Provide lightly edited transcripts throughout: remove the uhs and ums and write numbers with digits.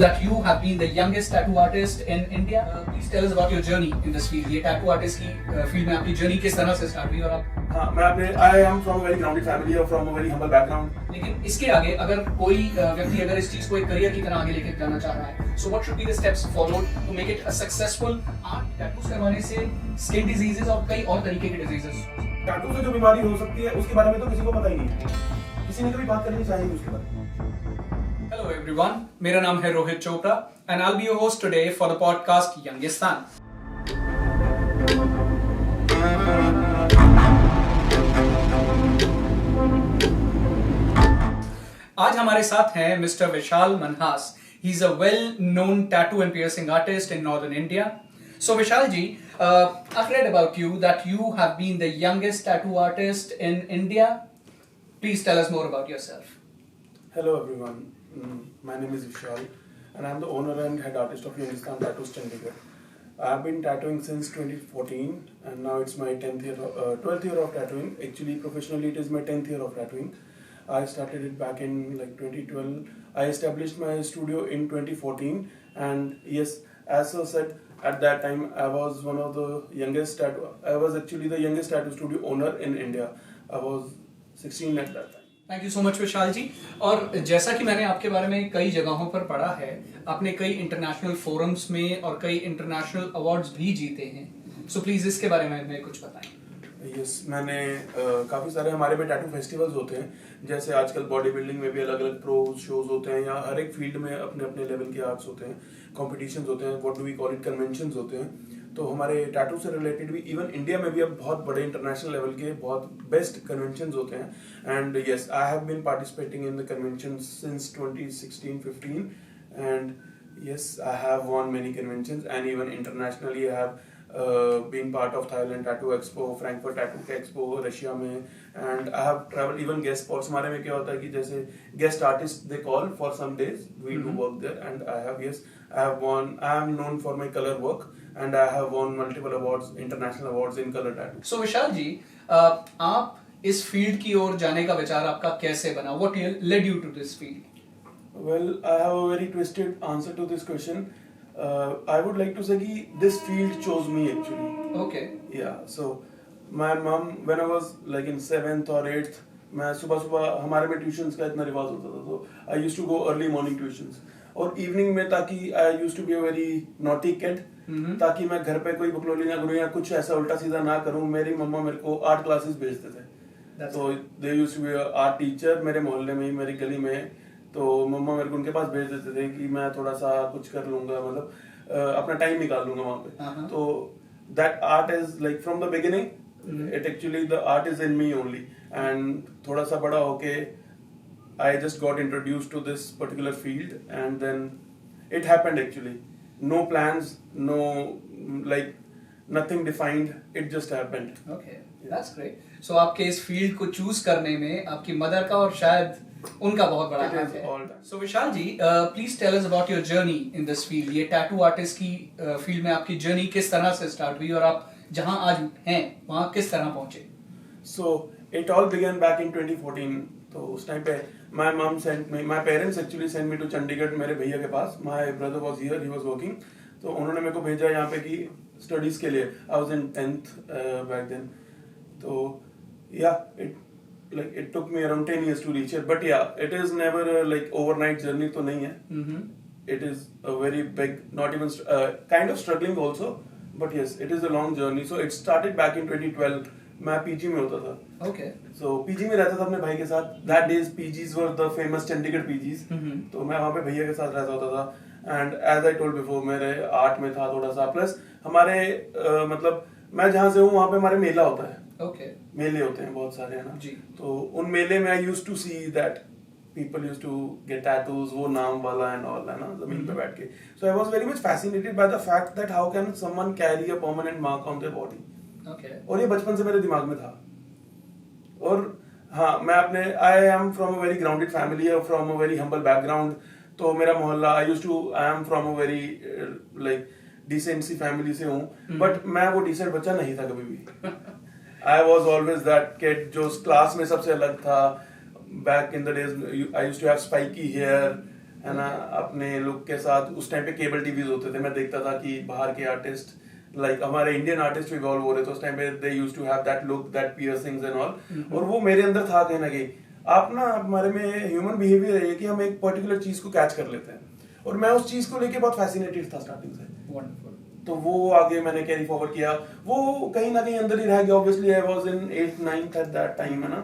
that you have been the youngest tattoo artist in India. Please tell us about your journey in this field. ये tattoo artist की field में आपकी journey किस तरह से start हुई और आप I am from a very grounded family or from a very humble background. लेकिन इसके आगे अगर कोई व्यक्ति अगर इस चीज को एक करियर की तरह आगे लेके जाना चाह रहा है, so what should be the steps followed to make it a successful art? Tattoos करवाने से skin diseases और कई और तरीके के diseases. टैटू से जो बीमारी हो सकती है उसके बारे में तो किसी को पता ही नहीं, किसी ने कभी बात करनी चाहिए उसके बारे में. Hello everyone, मेरा नाम है Rohit Chopra and I'll be your host today for the podcast Youngistan. आज हमारे साथ हैं mister Vishal Manhas. He's a well-known tattoo and piercing artist in northern India. So Vishal ji, I've read about you that you have been the youngest tattoo artist in India. Please tell us more about yourself. Hello everyone, my name is Vishal and I am the owner and head artist of Youngistan Tattoos Chandigarh. I have been tattooing since 2014 and now it's my 12th year of tattooing. Actually professionally it is my 10th year of tattooing. I started it back in 2012. I established my studio in 2014 and yes, as sir said, at that time I was one of the youngest I was actually the youngest tattoo studio owner in India. I was 16 at that time. Thank you so much Vishal ji. और जैसा कि मैंने आपके बारे में कई जगहों पर पढ़ा है, आपने कई इंटरनेशनल फोरम्स में और कई इंटरनेशनल अवार्ड्स भी जीते हैं. सो प्लीज इसके बारे में हमें कुछ बताएं. यस, मैंने काफ़ी सारे हमारे में टैटू फेस्टिवल्स होते हैं. जैसे आजकल बॉडी बिल्डिंग में भी अलग अलग प्रो शोज होते हैं या हर एक फील्ड में अपने अपने लेवल के आर्ट्स होते हैं, कॉम्पिटिशन्स होते हैं, what do we call it, conventions होते हैं. तो हमारे टैटू से रिलेटेड भी इवन इंडिया में भी अब बहुत बड़े इंटरनेशनल लेवल के बहुत बेस्ट कन्वेंशंस होते हैं. And yes, I have been participating in the convention since 2016-15 and yes, I have won many conventions and even internationally I have been part of Thailand Tattoo Expo, Frankfurt Tattoo Expo, Russia में, and I have traveled even guest spots. हमारे में क्या होता है कि जैसे guest artists they call for some days, we do work there and I am known for my color work and I have won multiple awards, international awards in color tattoo. So विशाल जी, आप इस field की ओर जाने का विचार आपका कैसे बना? What led you to this field? Well, I have a very twisted answer to this question. I would like to say that this field chose me actually. Okay. Yeah. So my mom, when I was like in 7th or 8th, मैं सुबह हमारे में tuitions का इतना रिवाज होता था, तो I used to go early morning tuitions. और इवनिंग में ताकि I used to be a very naughty kid, ताकि मैं घर पे कोई बकलोली ना करूँ या कुछ ऐसा उल्टा सीधा ना करूँ, मेरी मम्मा मेरे को आर्ट क्लासेस भेजते थे. तो they used to be a art teacher मेरे मोहल्ले में ही, मेरी गली में. तो मम्मा मेरे को उनके पास भेज देते थे कि मैं थोड़ा सा कुछ कर लूंगा, मतलब अपना टाइम निकाल लूंगा वहाँ पे. तो that art is like from the beginning, it actually the art is in me only. And थोड़ा सा बड़ा होके I just got introduced to this particular field and then it happened actually. No plans, no like nothing defined, it just happened. Okay, that's great. So आपके इस field को choose करने में आपकी मदर का और शायद उनका बहुत बड़ा हाथ है. So Vishal ji, please tell us about your journey in this field. ये टैटू आर्टिस्ट की फील्ड में आपकी जर्नी किस तरह से स्टार्ट हुई और आप जहां आज हैं वहां किस तरह पहुंचे? So it all began back in 2014. तो उस टाइम पे my parents actually send me to Chandigarh मेरे भैया के पास. My brother was here, he was working. तो उन्होंने मेरे को भेजा यहाँ पे कि स्टडीज के लिए. I was in 10th back then. तो yeah it took me around 10 years to reach it, but yeah, it is never a like overnight journey तो नहीं है. It is a very big, not even kind of struggling also, but yes, it is a long journey. So it started back in 2012. मैं PG में होता था. Okay. So PG में रहता था अपने भाई के साथ. That days PGs were the famous Chandigarh PGs. तो मैं वहाँ पे भैया के साथ रहता होता था. And as I told before, मेरे आर्ट में था थोड़ा सा. Plus हमारे मतलब मैं जहाँ से हूँ वहाँ पे हमारे मेला होता है. Okay. मेले होते हैं बहुत सारे, है ना जी. तो उन मेले में I used to see that people used to get tattoos, वो नाम वाला एंड ऑल, है ना, जमीन पे बैठ के. So I was very much fascinated by the fact that how can someone carry a permanent mark on their body. Okay. और ये बचपन से मेरे दिमाग में था. और हाँ, I am from a very grounded family और from a very humble background. तो मेरा मोहल्ला, I am from a very like decent सी फैमिली से हूँ, बट मैं वो डिसेंट बच्चा नहीं था कभी भी. I was always that kid जो क्लास में सबसे अलग था. Back in the days, I used to have spiky hair है ना, अपने लुक के साथ। उस टाइम पे केबल टीवीज होते थे, मैं देखता था कि बाहर के आर्टिस्ट लाइक हमारे इंडियन आर्टिस्ट इवॉल्व हो रहे थे उस टाइम पे, they used to have that look, that piercings and all, और वो मेरे अंदर था कहीं ना कहीं। आप ना, हमारे में ह्यूमन बिहेवियर है कि हम एक पर्टिकुलर चीज को कैच कर लेते हैं, और मैं उस चीज को लेके बहुत फैसिनेटेड था स्टार्टिंग से। वंडरफुल। तो वो आगे मैंने कैरी फॉरवर्ड किया, वो कहीं ना कहीं अंदर ही रह गया। Obviously I was in 8th 9th at that time, है ना।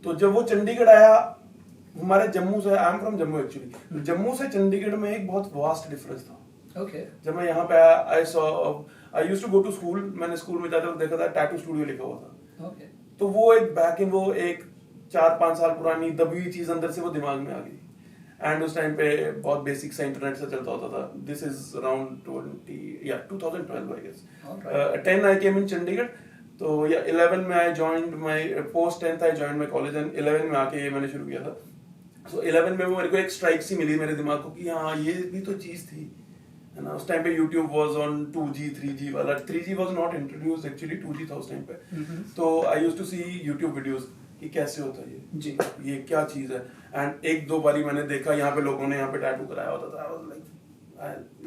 तो जब वो चंडीगढ़ आया, हमारे जम्मू से, आई am from Jammu actually, Jammu से चंडीगढ़ में एक बहुत वास्ट डिफरेंस था। ओके। जब मैं यहाँ पे आया, I used to go to school, मैंने स्कूल में जाकर देखा था टैटू स्टूडियो लिखा हुआ था। ओके। तो वो एक बैक इन, वो एक 4-5 साल पुरानी दबी हुई चीज अंदर से वो दिमाग में आ गई। एंड उस टाइम पे बहुत बेसिक सा इंटरनेट से चलता होता था। This is around 2012 I guess. 10 I came in Chandigarh, तो या 11 में I joined my post 10th I joined my college, and 11 में आके ये मैंने शुरू किया था। सो 11 में वो मेरे को एक स्ट्राइक सी मिली मेरे दिमाग को कि हाँ ये भी तो चीज थी, है ना। उस टाइम पे YouTube was on 2G 3G वाला, 3G was not introduced actually, 2G था उस टाइम पे। तो I used to see YouTube videos कि कैसे होता है जी, ये क्या चीज है। एंड एक दो बारी मैंने देखा यहाँ पे लोगों ने यहाँ पे टैटू कराया होता था, आई वाज लाइक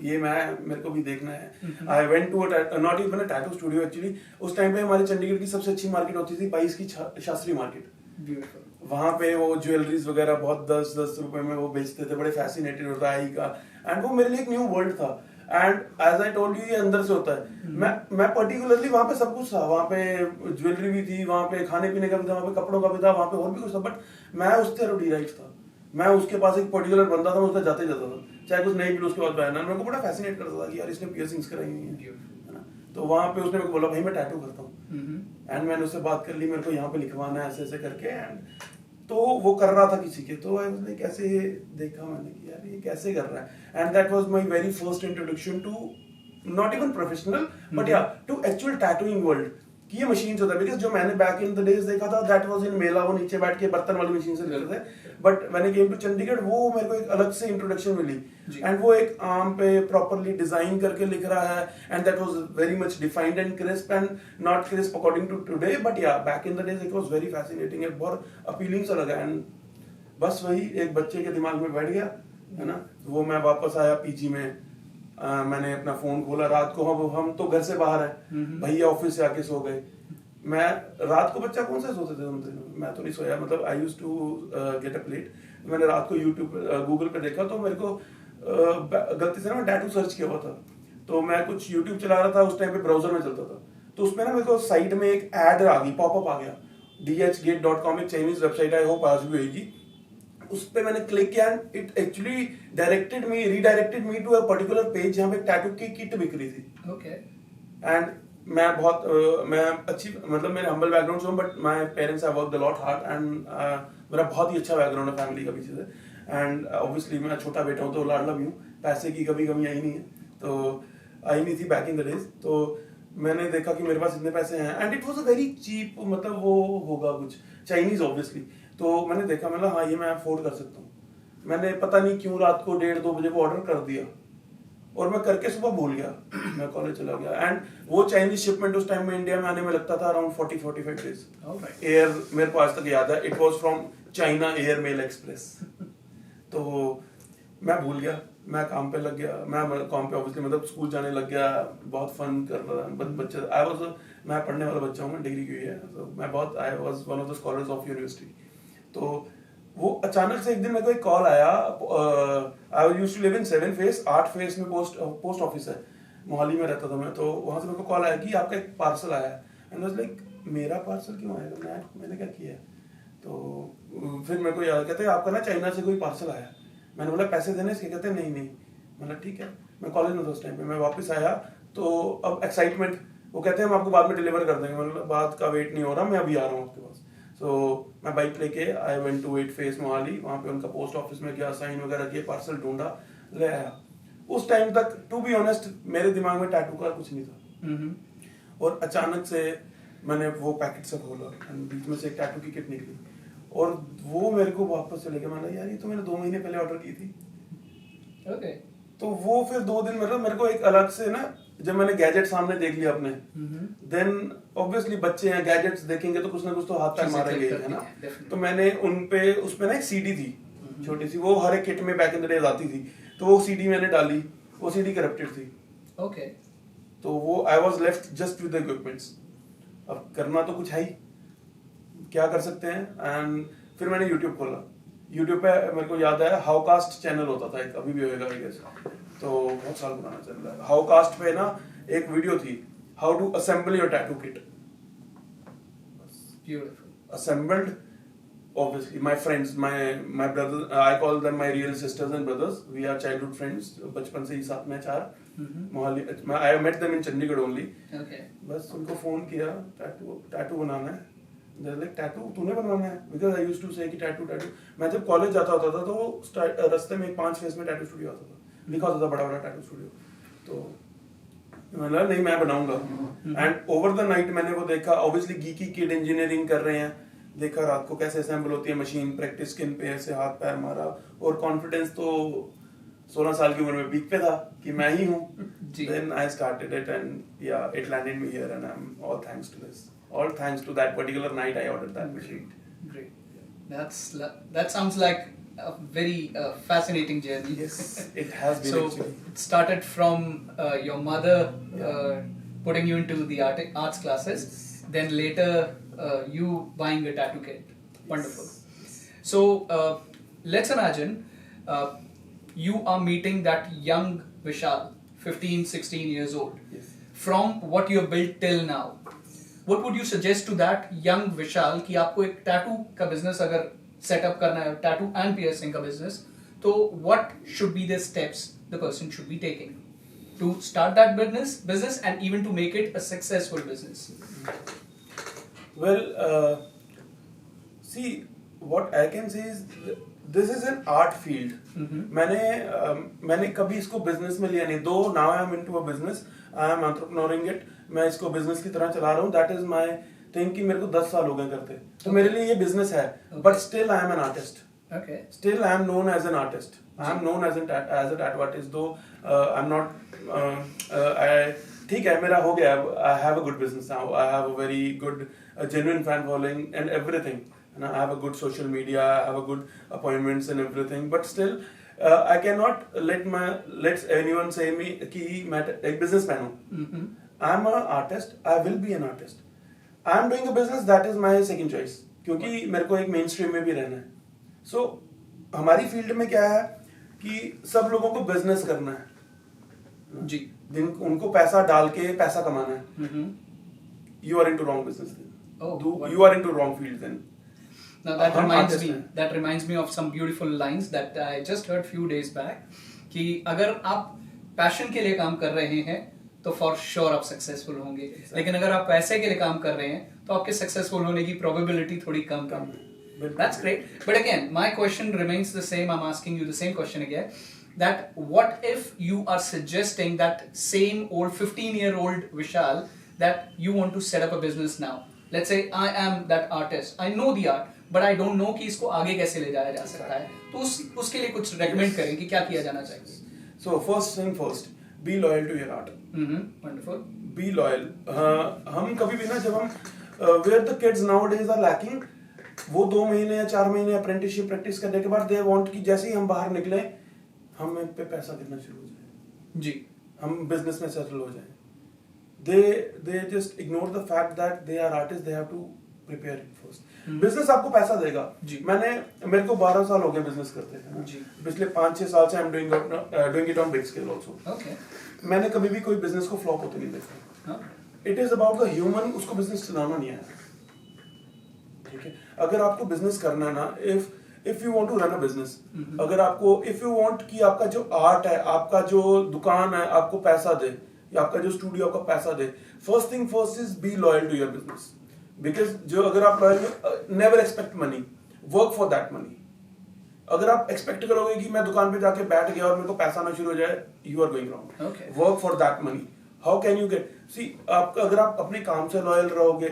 ये मेरे को भी देखना है। I went to not even a tattoo studio actually. उस टाइम पे हमारे चंडीगढ़ की सबसे अच्छी मार्केट होती थी 22 की शास्त्री मार्केट। ब्यूटीफुल। वहां पे वो ज्वेलरीज वगैरह बहुत 10-10 रुपए में वो बेचते थे, बड़े फैसिनेटेड होता है का। एंड वो मेरे लिए एक न्यू वर्ल्ड था। And as I told you, ये अंदर से होता है। मैं पर्टिकुलरली वहां पे सब कुछ था, वहां पे ज्वेलरी भी थी, वहां पे खाने पीने का भी था, वहां पे कपड़ों का भी था, वहां पे और भी कुछ था, बट मैं उससे डिराइव था। मैं उसके पास एक पर्टिकुलर बंदा था, मैं उसका जाते जाता था, चाहे कुछ नहीं भी उसके बाद पहना। मेरे को बड़ा फैसिनेट करता था कि यार इसने पियर्सिंग्स कराई हुई है ना। तो वहां पे उसने मेरे को बोला भाई मैं टैटू करता हूँ। एंड मैंने उससे बात कर ली, मेरे को यहाँ पे लिखवाना है ऐसे ऐसे करके। एंड तो वो कर रहा था किसी के, तो उसने कैसे देखा मैंने कि यार ये कैसे कर रहा है। And that was my very first introduction to not even professional but yeah to actual tattooing world, कि ये मशीन होता है। बिकॉज जो मैंने बैक इन द डेज देखा था दैट वाज इन मेला, वो नीचे बैठ के बर्तन वाली मशीन से करते थे। But when I came to Chandigarh, वो मेरे को एक अलग से इंट्रोडक्शन मिली। एंड वो एक आर्म पे प्रॉपर्ली डिजाइन करके लिख रहा है, and that was very much defined and crisp, and not crisp according to today, but yeah back in the days it was very fascinating, एक बहुत अपीलिंग सा लगा। एंड बस वही एक बच्चे के दिमाग में बैठ गया, है ना। वो मैं वापस आया पीजी में, मैंने अपना फोन खोला रात को, हम तो घर से बाहर है, भैया ऑफिस से आके सो गए। मैं रात को, बच्चा कौन सा सोते थे उन दिनों, मैं तो नहीं सोया, मतलब I used to get up late. मैंने रात को यूट्यूब गूगल पे देखा, तो मेरे को गलती से ना मैं टैटू सर्च किया हुआ था, तो मैं कुछ यूट्यूब चला रहा था, उस टाइम पे ब्राउजर में चलता था, तो उसमें ना मेरे को साइड में एक एड आ गई, पॉपअप आ गया, dhgate.com, एक चाइनीज वेबसाइट है, होप आज भी होगी। उस पे मैंने क्लिक किया and it actually redirected me to a particular page जहां पे टैटू की किट बिक रही थी। ओके। एंड मैं अच्छी, मतलब मेरे हम्बल बैकग्राउंड से हूं, but my parents have worked a lot hard, and मेरा बहुत ही अच्छा बैकग्राउंड है फैमिली का पीछे से। एंड ऑब्वियसली मैं छोटा बेटा हूं तो लाडला भी हूं, पैसे की कभी कमी आई नहीं है, तो आई नहीं थी बैक इन द डेज। तो मैंने देखा कि मेरे पास इतने पैसे हैं, and it was a very cheap, मतलब वो होगा कुछ चाइनीज ऑब्वियसली। तो मैंने देखा, मतलब हाँ ये मैं अफोर्ड कर सकता हूँ। मैंने पता नहीं क्यों रात को 1:30-2 बजे को ऑर्डर कर दिया, और मैं करके सुबह भूल गया, मैं कॉलेज चला गया। एंड वो चाइनीज शिपमेंट उस टाइम में इंडिया में आने में लगता था अराउंड 40-45 डेज। एयर मेरे को आज तक याद है, it was from China air mail express. तो मैं भूल गया, मैं काम पे लग गया, मैं काम पे ऑब्वियसली मतलब स्कूल जाने लग गया, बहुत फन कर रहा था बच्चे। मैं पढ़ने वाला बच्चा हूँ, मैं डिग्री की है, तो मैं बहुत, I was one of the scholars of university. तो वो अचानक से एक दिन मेरे को एक कॉल आया, I used to live in 7 phase, 8 phase में पोस्ट ऑफिस है, मोहाली में रहता था मैं। तो वहां से मेरे को कॉल आया कि आपका एक पार्सल आया है। एंड वाज लाइक मेरा पार्सल क्यों आएगा, मैंने क्या किया। तो फिर मेरे को याद, कहते हैं आपका ना चाइना से कोई पार्सल आया। मैंने बोला पैसे देने इसके, कहते नहीं नहीं। मतलब ठीक है, मैं कॉलेज में था उस टाइम पे। मैं वापस आया तो अब एक्साइटमेंट, वो कहते हैं हम आपको बाद में डिलीवर कर देंगे। मतलब बात का वेट नहीं हो रहा, मैं अभी आ रहा हूँ आपके पास। सो मैं बाइक लेके I went to 8 phase Mohali, वहाँ पे उनका पोस्ट ऑफिस में गया, साइन वगैरह किए, पार्सल ढूंढा, ले आया। उस टाइम तक टू बी ऑनेस्ट मेरे दिमाग में टैटू का कुछ नहीं था। और अचानक से मैंने वो पैकेट से खोला, बीच में से एक टैटू की किट निकली, और वो मेरे को वापस चले गया। मैंने यार ये तो मैंने 2 महीने पहले ऑर्डर की थी। ओके। तो वो फिर 2 दिन मतलब मेरे को एक अलग से ना, जब मैंने गैजेट सामने देख लिया अपने, देन ऑब्वियसली बच्चे हैं, गैजेट्स देखेंगे तो कुछ ना कुछ तो हाथ पैर मारेंगे, है ना। तो मैंने उस पे ना एक सीडी थी, छोटी सी, वो हर एक किट में बैक इन द डेज आती थी, तो वो सीडी मैंने डाली, वो सीडी करप्टेड थी। ओके। तो वो I was left just with the equipments. अब करना तो कुछ है ही, क्या कर सकते हैं। एंड फिर मैंने यूट्यूब खोला। यूट्यूब पे मेरे को याद है हाउकास्ट चैनल होता था एक, अभी भी होएगा आई गेस, तो बहुत साल पुराना चल रहा है। हाउकास्ट पे ना एक वीडियो थी, how to assemble your tattoo kit. Beautiful. Assembled, obviously my friends, my brothers, I call them my real sisters and brothers. We are childhood friends, बचपन से ही साथ में चार। Mohali, I met them in Chandigarh only. Okay. बस उनको phone किया, tattoo बनाना है। They're like, tattoo तूने बनवाना है? Because I used to say कि टैटू। मैं जब कॉलेज जाता होता था तो रास्ते में 5 फेस में टैटू स्टूडियो आता था, लिखा होता था बड़ा बड़ा टैटू स्टूडियो। तो मैंने नहीं, मैं बनाऊंगा। एंड ओवर द नाइट मैंने वो देखा, ऑब्वियसली गीकी किड इंजीनियरिंग कर रहे हैं, देखा रात को कैसे असेंबल होती है मशीन, प्रैक्टिस स्किन पे ऐसे हाथ पैर मारा, और कॉन्फिडेंस तो 16 साल की उम्र में पीक पे था कि मैं ही हूँ। Then I started it and yeah it landed me here and I am all thanks to this, all thanks to that particular night I ordered that machine. Great. That sounds like a very fascinating journey. Yes, it has been. So actually. it started from your mother putting you into the arts classes, then later you buying a tattoo kit. Wonderful. So let's imagine you are meeting that young Vishal, 15, 16 years old. Yes. From what you have built till now, what would you suggest to that young Vishal कि आपको एक tattoo का business अगर setup करना है, tattoo and piercing का business, तो what should be the steps the person should be taking to start that business and even to make it a successful business? Well, see, what I can say is this is an art field. मैंने कभी इसको business में लिया नहीं, दो now I am into a business, I am entrepreneuring it, मैं इसको business की तरह चला रहा हूँ, दैट इज माय थिंग कि मेरे को 10 साल हो गए करते, तो मेरे लिए ये बिजनेस है, but still I am an artist. Still I am known as an artist, I am known as a tattoo artist, though I am not, ठीक है मेरा हो गया, I have a good business now, I have a very good genuine fan following and everything, I have a good social media, I have a good appointments and everything, but still I cannot let anyone say me कि मैं एक businessman हूँ। I am an artist, I will be an artist. I am doing a business, that is my second choice, क्योंकि मेरे को एक main stream में भी रहना है। So हमारी फील्ड में क्या है कि सब लोगों को बिजनेस करना है जी, उनको पैसा डाल के पैसा कमाना है। You are into wrong business then. You are into wrong field then. Now that reminds me of some beautiful lines that I just heard few days back कि अगर आप पैशन के लिए काम कर रहे हैं तो फॉर श्योर आप सक्सेसफुल होंगे, लेकिन अगर आप पैसे के लिए काम कर रहे हैं तो आपके सक्सेसफुल होने की प्रोबेबिलिटी थोड़ी कम है। That's great, but again my question remains the same. I'm asking you the same question again, that what if you are suggesting that same old 15-year-old Vishal that you want to set up a business now. Let's say I am that artist, I know the art, but I don't know कि इसको आगे कैसे ले जाया जा सकता है, तो उसके लिए कुछ recommend करें कि क्या किया जाना चाहिए? So first thing first, be loyal to your art. Wonderful. Be loyal. हम कभी भी ना, जब हम where the kids nowadays are lacking, वो 2 महीने या 4 महीने अप्रेंटिसशिप प्रैक्टिस करने के बाद they want कि जैसे ही हम बाहर निकले हम पे पैसा गिरना शुरू हो जाए जी, हम बिजनेस में सेटल हो जाए। they just ignore the fact that they are artists, they have to prepare it first. Business आपको पैसा देगा। मेरे को 12 साल हो गए बिजनेस करते हैं जी, पिछले 5-6 साल से I am doing it on big scale also. मैंने कभी भी कोई बिजनेस को फ्लॉप होते नहीं देखा। It is about the human, उसको बिजनेस चलाना नहीं आया, ठीक है। अगर आपको बिजनेस करना है ना, if you want to run a business, अगर आपको इफ यू वांट कि आपका जो आर्ट है, आपका जो दुकान है आपको पैसा दे, या आपका जो स्टूडियो आपका पैसा दे, first thing first is be loyal to your business. Because जो अगर आप loyal, never expect money, work for that money. अगर आप एक्सपेक्ट करोगे कि मैं दुकान पे जाके बैठ गया और मेरे को पैसा ना शुरू हो जाए, you are going wrong. Work for that money. How can you get, see आपका, अगर आप अपने काम से लॉयल रहोगे,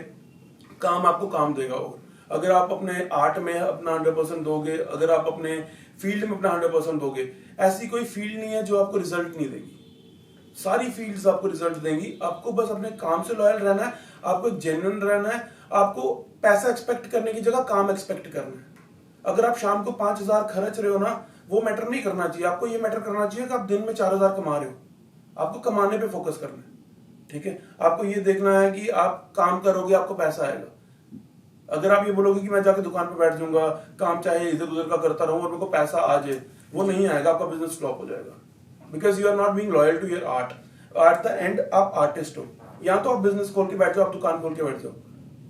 काम आपको काम देगा। और अगर आप अपने आर्ट में अपना 100% दोगे, अगर आप अपने फील्ड में अपना 100% दोगे, ऐसी कोई फील्ड नहीं है जो आपको रिजल्ट नहीं देगी। सारी फील्ड्स आपको रिजल्ट देंगी। आपको बस अपने काम से लॉयल रहना है, आपको जेन्युइन रहना है, आपको पैसा एक्सपेक्ट करने की जगह काम एक्सपेक्ट करना है। अगर आप शाम को 5,000 खर्च रहे हो ना, वो मैटर नहीं करना चाहिए आपको। ये मैटर करना चाहिए कि आप दिन में 4,000 कमा रहे हो। आपको कमाने पे फोकस करना है, ठीक है। आपको ये देखना है कि आप काम करोगे, आपको पैसा आएगा। अगर आप ये बोलोगे कि मैं जाके दुकान पे बैठ जाऊंगा, काम चाहे इधर उधर का करता रहूं और मेरे को पैसा आ जाए, वो नहीं आएगा, आपका बिजनेस फ्लॉप हो जाएगा। Because you are not being loyal to your art. At the end आप आर्टिस्ट हो, या तो आप बिजनेस खोल के बैठ जाओ, आप दुकान खोल के बैठ जाओ,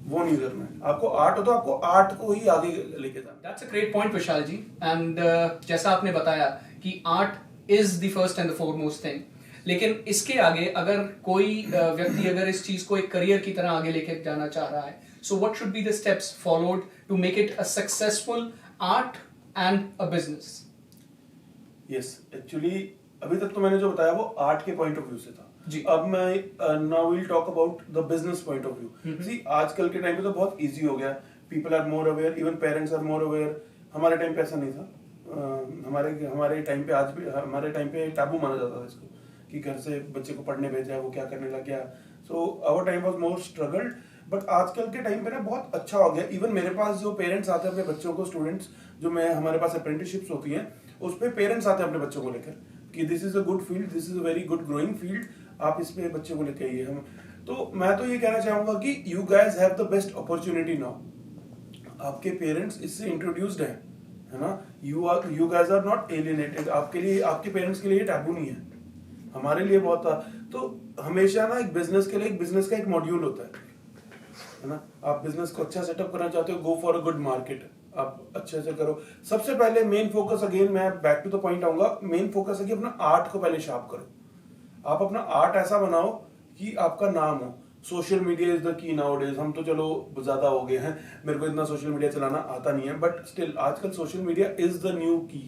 वो नहीं करना है। आपको आर्ट हो तो आपको आर्ट को ही आगे लेके जाना। That's a great point Vishal ji. And जैसा आपने बताया कि art is the first and the foremost thing, लेकिन इसके आगे अगर कोई व्यक्ति अगर इस चीज को एक करियर की तरह आगे लेके जाना चाह रहा है, so what should be the steps followed to make it a successful art and a business? Yes, actually अभी तक तो मैंने जो बताया वो आर्ट के पॉइंट ऑफ व्यू से था जी। अब मैं now will talk about the business point of view. See, आजकल के टाइम पे तो बहुत इजी हो गया, people are more aware, even parents are more aware. हमारे टाइम पे ऐसा नहीं था। हमारे टाइम पे, आज भी हमारे टाइम पे टैबू माना जाता था इसको, कि घर से बच्चे को पढ़ने भेजा है, वो क्या करने लग गया। So our time was more struggled. But आजकल के टाइम पे ना बहुत अच्छा हो गया। इवन मेरे पास जो पेरेंट्स आते हैं अपने बच्चों को, स्टूडेंट्स जो मैं, हमारे पास अप्रेंटिसशिप्स होती हैं, उस पे पेरेंट्स आते हैं अपने बच्चों को लेकर कि this is a good field, this is a very good growing field, आप इस पे बच्चे को लेके आइए। हम तो मैं तो ये कहना चाहूंगा कि you guys have the best opportunity now. आपके पेरेंट्स इससे इंट्रोड्यूस्ड है ना। You guys are not alienated. आपके लिए, आपके पेरेंट्स के लिए टैबू नहीं है, हमारे लिए बहुत था। तो हमेशा ना एक बिजनेस के लिए, एक बिजनेस का एक मॉड्यूल होता है ना। आप बिजनेस को अच्छा सेटअप करना चाहते हो, go for a good market, आप अच्छे से करो। सबसे पहले मेन फोकस, अगेन मैं बैक टू द पॉइंट आऊंगा, मेन फोकस है कि अपना आर्ट को पहले शार्प करो। आप अपना आर्ट ऐसा बनाओ कि आपका नाम हो। Social media is the key nowadays. हम तो चलो ज्यादा हो गए हैं, मेरे को इतना सोशल मीडिया चलाना आता नहीं है, बट स्टिल आजकल social media is the new की,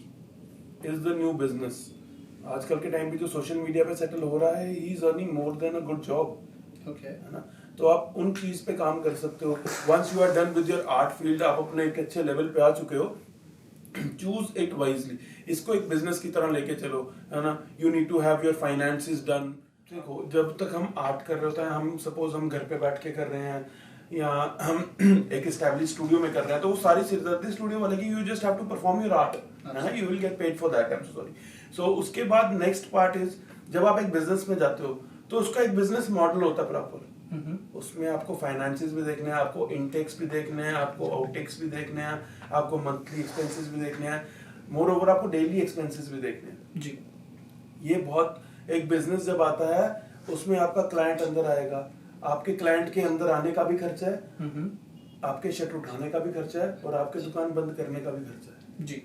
इज द न्यू बिजनेस। आजकल के टाइम पे जो सोशल मीडिया पे सेटल हो रहा है, he is earning more than a good job, है ना। तो आप उन चीज पे काम कर सकते हो। Once you are done with your art field, आप अपने एक अच्छे लेवल पे आ चुके हो, चूज इट वाइजली। इसको एक बिजनेस की तरह लेके चलो, है ना। You need to have your finances done. देखो, जब तक हम आर्ट कर रहे होते हैं, हम सपोज हम घर पे बैठ के कर रहे हैं या हम एक एस्टैब्लिश स्टूडियो में कर रहे हैं, तो वो सारी सिरदर्दी स्टूडियो वाले की, you just have to perform your art, है ना, you will get paid for that, I am sorry. So उसके बाद नेक्स्ट पार्ट इज, जब आप एक बिजनेस में जाते हो तो उसका एक बिजनेस मॉडल होता है प्रॉपर। उसमें आपको फाइनेंसेस भी देखने हैं, आपको इनटेक्स भी देखने हैं, आपको आउटटेक्स भी देखने हैं, आपको मंथली एक्सपेंसेस भी देखने हैं, मोर ओवर आपको डेली एक्सपेंसेस भी देखने हैं जी। ये बहुत, एक बिजनेस जब आता है उसमें आपका क्लाइंट अंदर आएगा, आपके क्लाइंट के अंदर आने का भी खर्चा है, आपके शटर उठाने का भी खर्चा है, और आपके दुकान बंद करने का भी खर्चा है जी।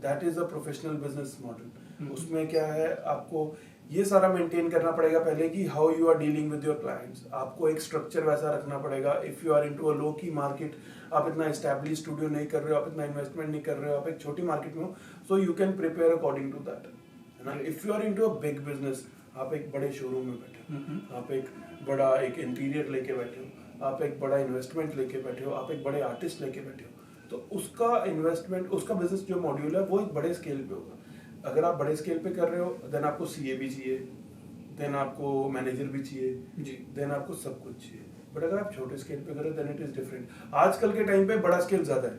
That is a professional business model. उसमें क्या है, आपको ये सारा मेंटेन करना पड़ेगा पहले कि how you are dealing with your clients. आपको एक स्ट्रक्चर वैसा रखना पड़ेगा। If you are into a low key market, आप इतना एस्टैब्लिश स्टूडियो नहीं कर रहे हो, आप इतना इन्वेस्टमेंट नहीं कर रहे हो, आप एक छोटी मार्केट में हो, so you can prepare according to that, है ना। If you are into a big business, आप एक बड़े शोरूम में बैठे हो, आप एक बड़ा एक इंटीरियर लेके बैठे हो, आप एक बड़ा इन्वेस्टमेंट लेके बैठे हो, आप एक बड़े आर्टिस्ट लेके बैठे हो, तो उसका इन्वेस्टमेंट, उसका बिजनेस जो मॉड्यूल है वो एक बड़े स्केल पे होगा। अगर आप बड़े स्केल पे कर रहे हो, देन आपको सीए भी चाहिए, देन आपको मैनेजर भी चाहिए जी, देन आपको सब कुछ चाहिए। बट अगर आप छोटे स्केल पे करो, देन इट इज डिफरेंट। आजकल के टाइम पे बड़ा स्केल ज्यादा है।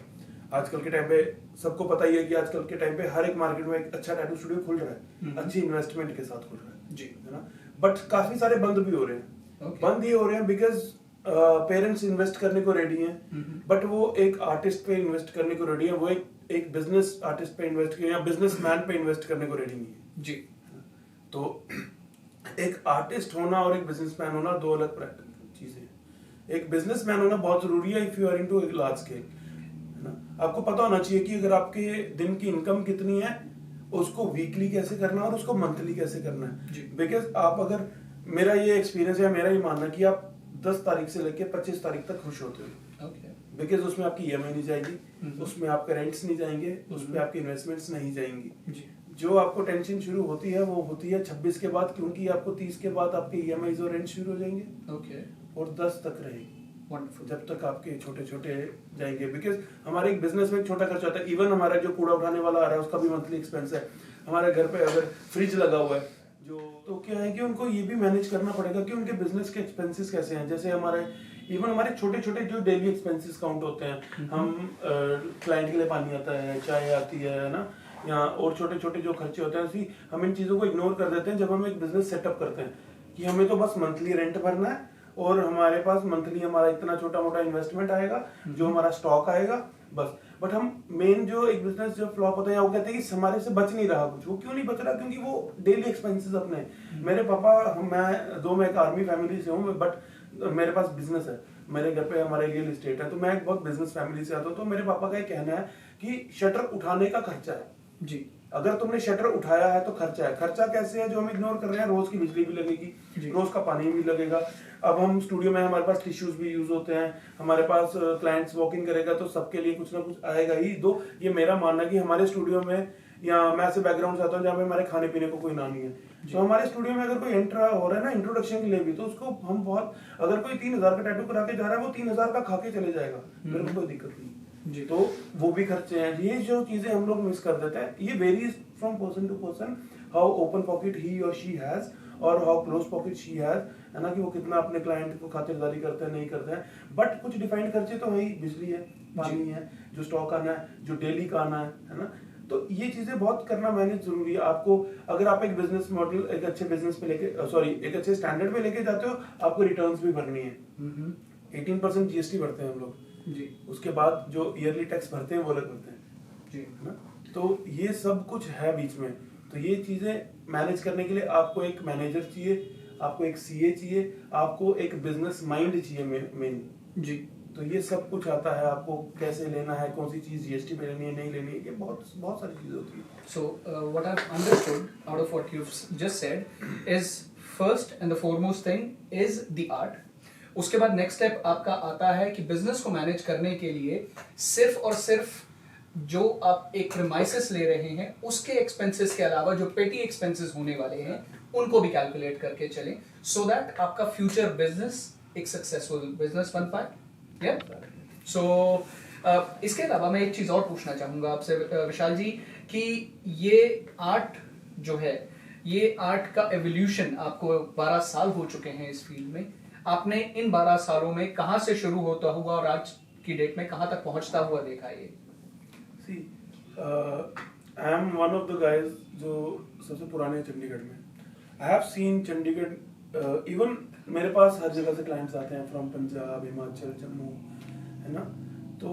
आजकल के टाइम पे सबको पता ही है कि आजकल के टाइम पे हर एक मार्केट में एक अच्छा टैटू स्टूडियो खुल रहा है, अच्छी इन्वेस्टमेंट के साथ खुल रहा है जी, है ना। बट काफी सारे बंद भी हो रहे हैं। बंद ये हो रहे हैं बिकॉज पेरेंट्स इन्वेस्ट करने को रेडी हैं, बट वो एक आर्टिस्ट पे इन्वेस्ट करने को रेडी है, वो एक बिजनेस आर्टिस्ट पे इन्वेस्ट या बिजनेसमैन पे इन्वेस्ट करने को रेडी नहीं है जी। तो एक आर्टिस्ट होना और एक बिजनेसमैन होना दो अलग चीजें। एक बिजनेसमैन होना बहुत जरूरी है if you are into a large scale, है ना। आपको पता होना चाहिए कि अगर आपके दिन की इनकम कितनी है, उसको वीकली कैसे करना है और उसको मंथली कैसे करना है। बिकॉज आप अगर, मेरा ये एक्सपीरियंस है, मेरा ये मानना कि आप 10 तारीख से लेके 25 तारीख तक खुश होते हो, बिकॉज उसमें आपकी ईएमआई नहीं जाएगी, उसमें आपके रेंट्स नहीं जाएंगे, उसमें आपकी इन्वेस्टमेंट्स नहीं जाएंगी। जो आपको टेंशन शुरू होती है वो होती है 26 के बाद, क्योंकि आपको 30 के बाद आपके ईएमआई और रेंट शुरू हो जाएंगे और 10 तक रहेगी, जब तक आपके छोटे छोटे जाएंगे। बिकॉज हमारे एक बिजनेस में एक छोटा खर्चा होता है। इवन हमारा जो कूड़ा उठाने वाला आ रहा है उसका भी मंथली एक्सपेंस है। हमारे घर पे अगर फ्रिज लगा हुआ है जो, तो क्या है कि उनको ये भी मैनेज करना पड़ेगा कि उनके बिजनेस के एक्सपेंसेस कैसे हैं। जैसे हमारे इवन हमारे छोटे छोटे जो डेली एक्सपेंसेस काउंट होते हैं, हम क्लाइंट के लिए पानी आता है, चाय आती है ना, या और छोटे छोटे जो खर्चे होते हैं, हम इन चीज़ों को इग्नोर कर देते हैं जब हम एक बिजनेस सेटअप करते हैं कि हमें तो बस मंथली रेंट भरना है और हमारे पास मंथली हमारा इतना छोटा मोटा इन्वेस्टमेंट आएगा, जो हमारा स्टॉक आएगा बस। बट हम मेन जो एक बिजनेस जो फ्लॉप होता है, वो कहते हैं कि हमारे से बच नहीं रहा कुछ। वो क्यों नहीं बच रहा? क्योंकि वो डेली एक्सपेंसेस अपने, मेरे पापा, मैं एक आर्मी फैमिली से हूँ, बट मेरे पास बिजनेस है, मेरे घर पे हमारे रियल एस्टेट है, तो मैं एक बहुत बिजनेस फैमिली से आता हूँ। तो मेरे पापा का ये कहना है कि शटर उठाने का खर्चा है जी, अगर तुमने शटर उठाया है तो खर्चा है। खर्चा कैसे है जो हम इग्नोर कर रहे हैं? रोज की बिजली भी लगेगी, रोज का पानी भी लगेगा। अब हम स्टूडियो में, हमारे पास टिश्यूज भी यूज होते हैं, हमारे पास क्लाइंट्स वॉकिंग करेगा तो सबके लिए कुछ ना कुछ आएगा ही। दो ये मेरा मानना है कि हमारे स्टूडियो में, या मैं ऐसे बैकग्राउंड से आता हूँ जहाँ पे हमारे खाने पीने को कोई ना नहीं है, तो हमारे स्टूडियो में अगर कोई एंटर हो रहा है ना इंट्रोडक्शन के लिए भी, तो उसको हम बहुत, अगर कोई 3000 का टैटू करा के जा रहा है, वो 3000 का खा के चले जाएगा, मेरे को कोई दिक्कत नहीं जी। तो वो भी खर्चे हैं। ये जो चीजें हम लोग मिस कर देते हैं, ये varies from person to person, how open pocket he और शी हैज और how close pocket she has, है ना, कि वो कितना अपने क्लाइंट को खातिरदारी करते हैं, नहीं करते हैं। बट कुछ डिफाइंड खर्चे तो है ही, बिजली है, पानी है, जो स्टॉक आना है, जो डेली का आना है ना। तो ये चीजें बहुत करना मैनेज जरूरी है आपको। अगर आप एक बिजनेस मॉडल एक अच्छे बिजनेस पे लेके, एक अच्छे स्टैंडर्ड पे लेके जाते हो, आपको रिटर्न्स भी भरनी है। 18% जीएसटी भरते हैं हम लोग जी, उसके बाद जो ईयरली टैक्स भरते हैं वो अलग भरते हैं जी, है ना। तो ये सब कुछ है बीच में। तो ये चीजें मैनेज करने के लिए आपको एक मैनेजर चाहिए, आपको एक सीए चाहिए, आपको एक बिजनेस माइंड चाहिए मेन जी। तो ये सब कुछ आता है, आपको कैसे लेना है, कौन सी चीज जीएसटी पे लेनी है, नहीं लेनी है, ये बहुत बहुत सारी चीजें होती है। So, what I've understood out of what you've just said is first and the foremost thing is the art. उसके बाद नेक्स्ट स्टेप आपका आता है कि बिजनेस को मैनेज करने के लिए सिर्फ और सिर्फ जो आप एक प्रीमाइसेस ले रहे हैं उसके एक्सपेंसेस के अलावा जो पेटी एक्सपेंसेस होने वाले हैं उनको भी कैलकुलेट करके चलें, सो दैट आपका फ्यूचर बिजनेस एक सक्सेसफुल बिजनेस बन पाए। या सो इसके अलावा मैं एक चीज और पूछना चाहूंगा आपसे विशाल जी, कि ये आर्ट जो है, ये आर्ट का एवोल्यूशन, आपको 12 साल हो चुके हैं इस फील्ड में, आपने इन 12 सालों में कहां से शुरू होता हुआ और आज की डेट में कहां तक पहुंचता हुआ देखा ये? See I am one of the guys जो सबसे पुराने चंडीगढ़ में। I have seen Chandigarh, even मेरे पास हर जगह से क्लाइंट्स आते हैं, फ्रॉम पंजाब, हिमाचल, जम्मू, है ना। तो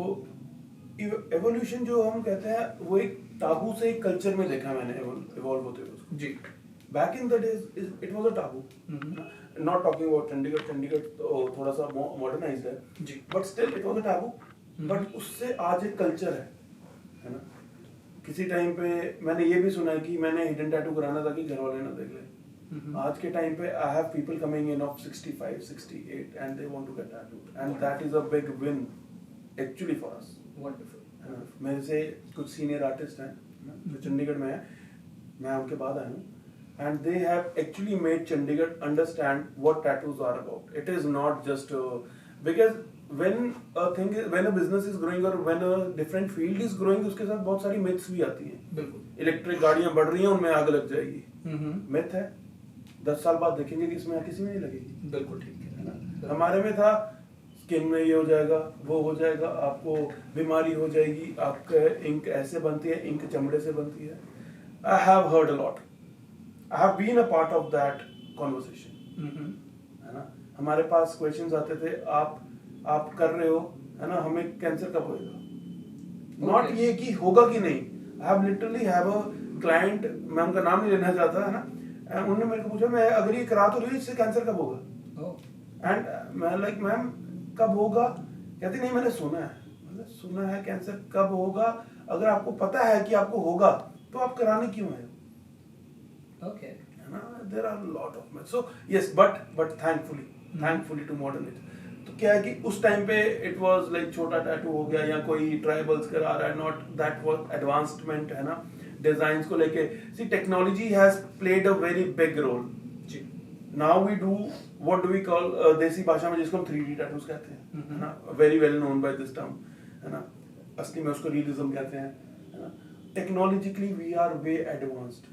एवोल्यूशन जो हम कहते हैं वो एक टाबू से एक कल्चर में देखा मैंने इवॉल्व होते हुए उसको। जी, back in the days it was a taboo, not talking about Chandigarh तो थोड़ा सा मॉडर्नाइज्ड है जी, but still it was a taboo. But उससे आज एक कल्चर है ना। किसी टाइम पे मैंने ये भी सुना है कि मैंने हिडन टैटू कराना ताकि घर वाले ना देख ले। आज के टाइम पे I have people coming in of 65, 68 and they want to get tattooed and that is a big win actually for us. Wonderful. मेरे से कुछ सीनियर आर्टिस्ट हैं जो चंडीगढ़ में है, मैं उनके बाद आया हूँ, and they have actually made Chandigarh understand what tattoos are about. It is not just because when a business is growing or when a different field is growing, उसके साथ बहुत सारी myths भी आती हैं। बिल्कुल। इलेक्ट्रिक गाड़ियां बढ़ रही हैं, उनमें आग लग जाएगी, myth है। 10 साल बाद देखेंगे कि इसमें किसी में नहीं लगेगी। बिल्कुल ठीक है ना। हमारे में था स्किन में ये हो जाएगा, वो हो जाएगा, आपको बीमारी हो जाएगी, आपका इंक ऐसे बनती है, इंक चमड़े से बनती है। I have heard a lot. I have been a part of that conversation. है ना। हमारे पास क्वेश्चंस आते थे, आप कर रहे हो, है ना, हमें कैंसर कब होएगा, नॉट ये कि होगा कि नहीं। I have literally have a client, मैं उनका नाम नहीं लेना चाहता, है ना, उन्होंने मेरे को पूछा, मैं अगर ये करा तो रही हूँ, इससे कैंसर कब होगा? एंड मैं लाइक, मैम कब होगा? कहती नहीं, मैंने सुना है कैंसर कब होगा। अगर आपको पता है कि आपको होगा तो आप कराने क्यों है? Okay. There are a lot of myths. So yes, but thankfully to modern age. तो क्या है कि उस टाइम पे it was like छोटा टैटू हो गया या कोई ट्राइबल्स करा रहा है, not that was advancement, है ना, डिजाइन्स को लेके। See, technology has played a very big role. Ji. Now we do what do we call देसी भाषा में जिसको हम 3D टैटूज कहते हैं, है ना, very well known by this term, है ना, असली में उसको रियलिज्म कहते हैं, है ना। Technologically we are way advanced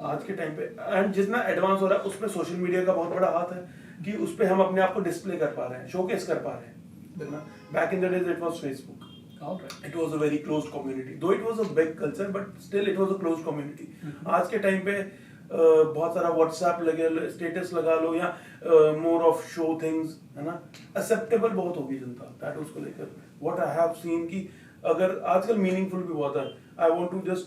आज के टाइम पे, एंड जितना एडवांस हो रहा है उसमें सोशल मीडिया का बहुत बड़ा हाथ है। कि उस पे हम अपने आप को डिस्प्ले कर पा रहे हैं, शोकेस कर पा रहे हैं ना. Back in the days it was Facebook. It was a very closed community. Though it was a big culture, but still it was a closed community. आज के टाइम पे बहुत सारा WhatsApp लगे, स्टेटस लगा लो या मोर ऑफ शो थिंग्स, है ना. एक्सेप्टेबल बहुत होगी जनता टैटूज को लेकर. व्हाट आई हैव सीन कि अगर आजकल मीनिंगफुल भी बहुत है. I want to just